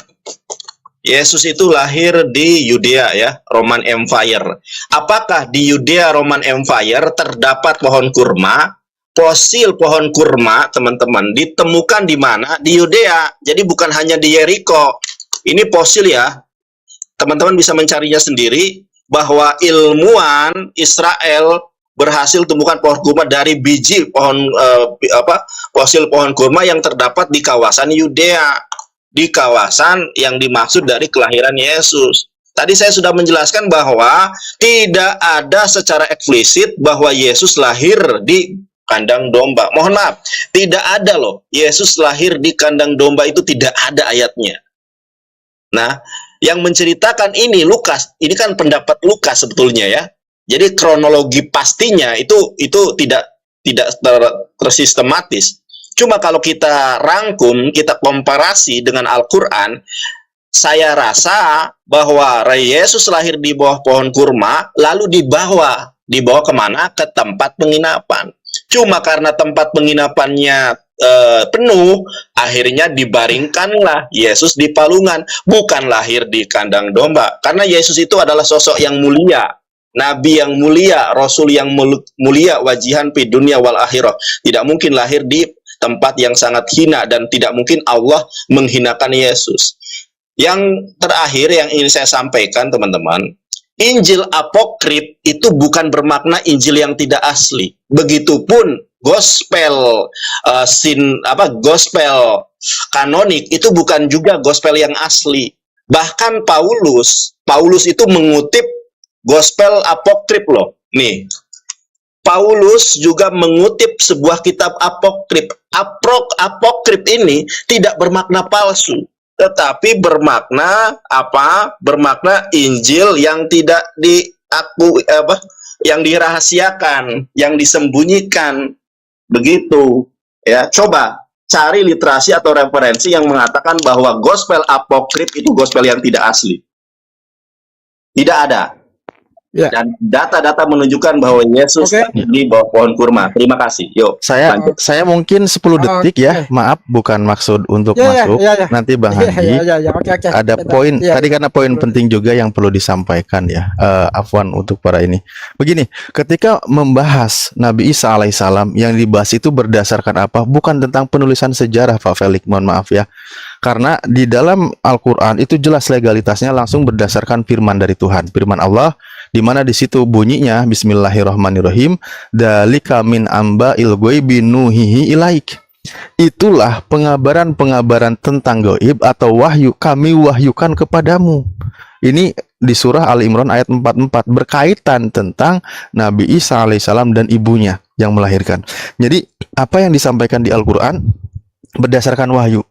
Speaker 8: Yesus itu lahir di Yudea ya, Roman Empire. Apakah di Yudea Roman Empire terdapat pohon kurma? Fosil pohon kurma, teman-teman, ditemukan di mana? Di Yudea. Jadi bukan hanya di Yeriko. Ini fosil ya. Teman-teman bisa mencarinya sendiri. Bahwa ilmuwan Israel berhasil temukan pohon kurma dari biji pohon fosil pohon kurma yang terdapat di kawasan Yudea, di kawasan yang dimaksud dari kelahiran Yesus. Tadi saya sudah menjelaskan bahwa tidak ada secara eksplisit bahwa Yesus lahir di kandang domba. Mohon maaf, tidak ada loh. Yesus lahir di kandang domba itu tidak ada ayatnya. Nah, yang menceritakan ini Lukas, ini kan pendapat Lukas sebetulnya ya. Jadi kronologi pastinya itu tidak tersistematis. Cuma kalau kita rangkum, kita komparasi dengan Al-Qur'an, saya rasa bahwa Yesus lahir di bawah pohon kurma, lalu dibawa kemana? Ke tempat penginapan. Cuma karena tempat penginapannya penuh, akhirnya dibaringkanlah Yesus di palungan, bukan lahir di kandang domba. Karena Yesus itu adalah sosok yang mulia, nabi yang mulia, rasul yang mulia, wajihan fi dunia wal akhirah. Tidak mungkin lahir di tempat yang sangat hina, dan tidak mungkin Allah menghinakan Yesus. Yang terakhir yang ingin saya sampaikan teman-teman, Injil apokrif itu bukan bermakna Injil yang tidak asli. Begitupun gospel gospel kanonik itu bukan juga gospel yang asli. Bahkan Paulus itu mengutip gospel apokrif loh. Nih, Paulus juga mengutip sebuah kitab apokrif. Apokrif ini tidak bermakna palsu. tetapi bermakna apa? Bermakna Injil yang tidak yang dirahasiakan, yang disembunyikan. Begitu. Ya, coba cari literasi atau referensi yang mengatakan bahwa gospel apokrif itu gospel yang tidak asli. Tidak ada.
Speaker 1: Ya.
Speaker 8: Dan data-data menunjukkan bahwa Yesus di bawah pohon kurma. Terima kasih. Yuk. lanjut.
Speaker 4: Saya mungkin 10 detik ya. Maaf, bukan maksud untuk masuk. Nanti Bang Handi
Speaker 1: Oke.
Speaker 4: ada poin tadi, karena poin penting juga yang perlu disampaikan ya. Afwan untuk para ini. Begini, ketika membahas Nabi Isa alaihissalam, yang dibahas itu berdasarkan apa? Bukan tentang penulisan sejarah, Pak Felix, mohon maaf ya. Karena di dalam Al-Qur'an itu jelas legalitasnya langsung berdasarkan firman dari Tuhan, firman Allah, di mana di situ bunyinya Bismillahirrahmanirrahim, dzalika min amba'il ghaibi nuhihi ilaik. Itulah pengabaran-pengabaran tentang gaib atau wahyu kami wahyukan kepadamu. Ini di surah Ali Imran ayat 44, berkaitan tentang Nabi Isa alaihissalam dan ibunya yang melahirkan. Jadi apa yang disampaikan di Al-Qur'an berdasarkan wahyu.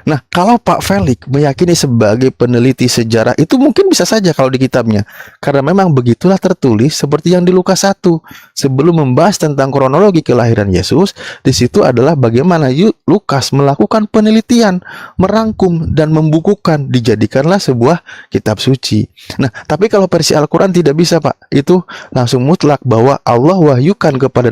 Speaker 4: Nah, kalau Pak Felix meyakini sebagai peneliti sejarah, itu mungkin bisa saja kalau di kitabnya, karena memang begitulah tertulis seperti yang di Lukas 1. Sebelum membahas tentang kronologi kelahiran Yesus, di situ adalah bagaimana Lukas melakukan penelitian, merangkum dan membukukan, dijadikanlah sebuah kitab suci. Nah, tapi kalau versi Al-Qur'an tidak bisa, Pak. Itu langsung mutlak bahwa Allah wahyukan kepada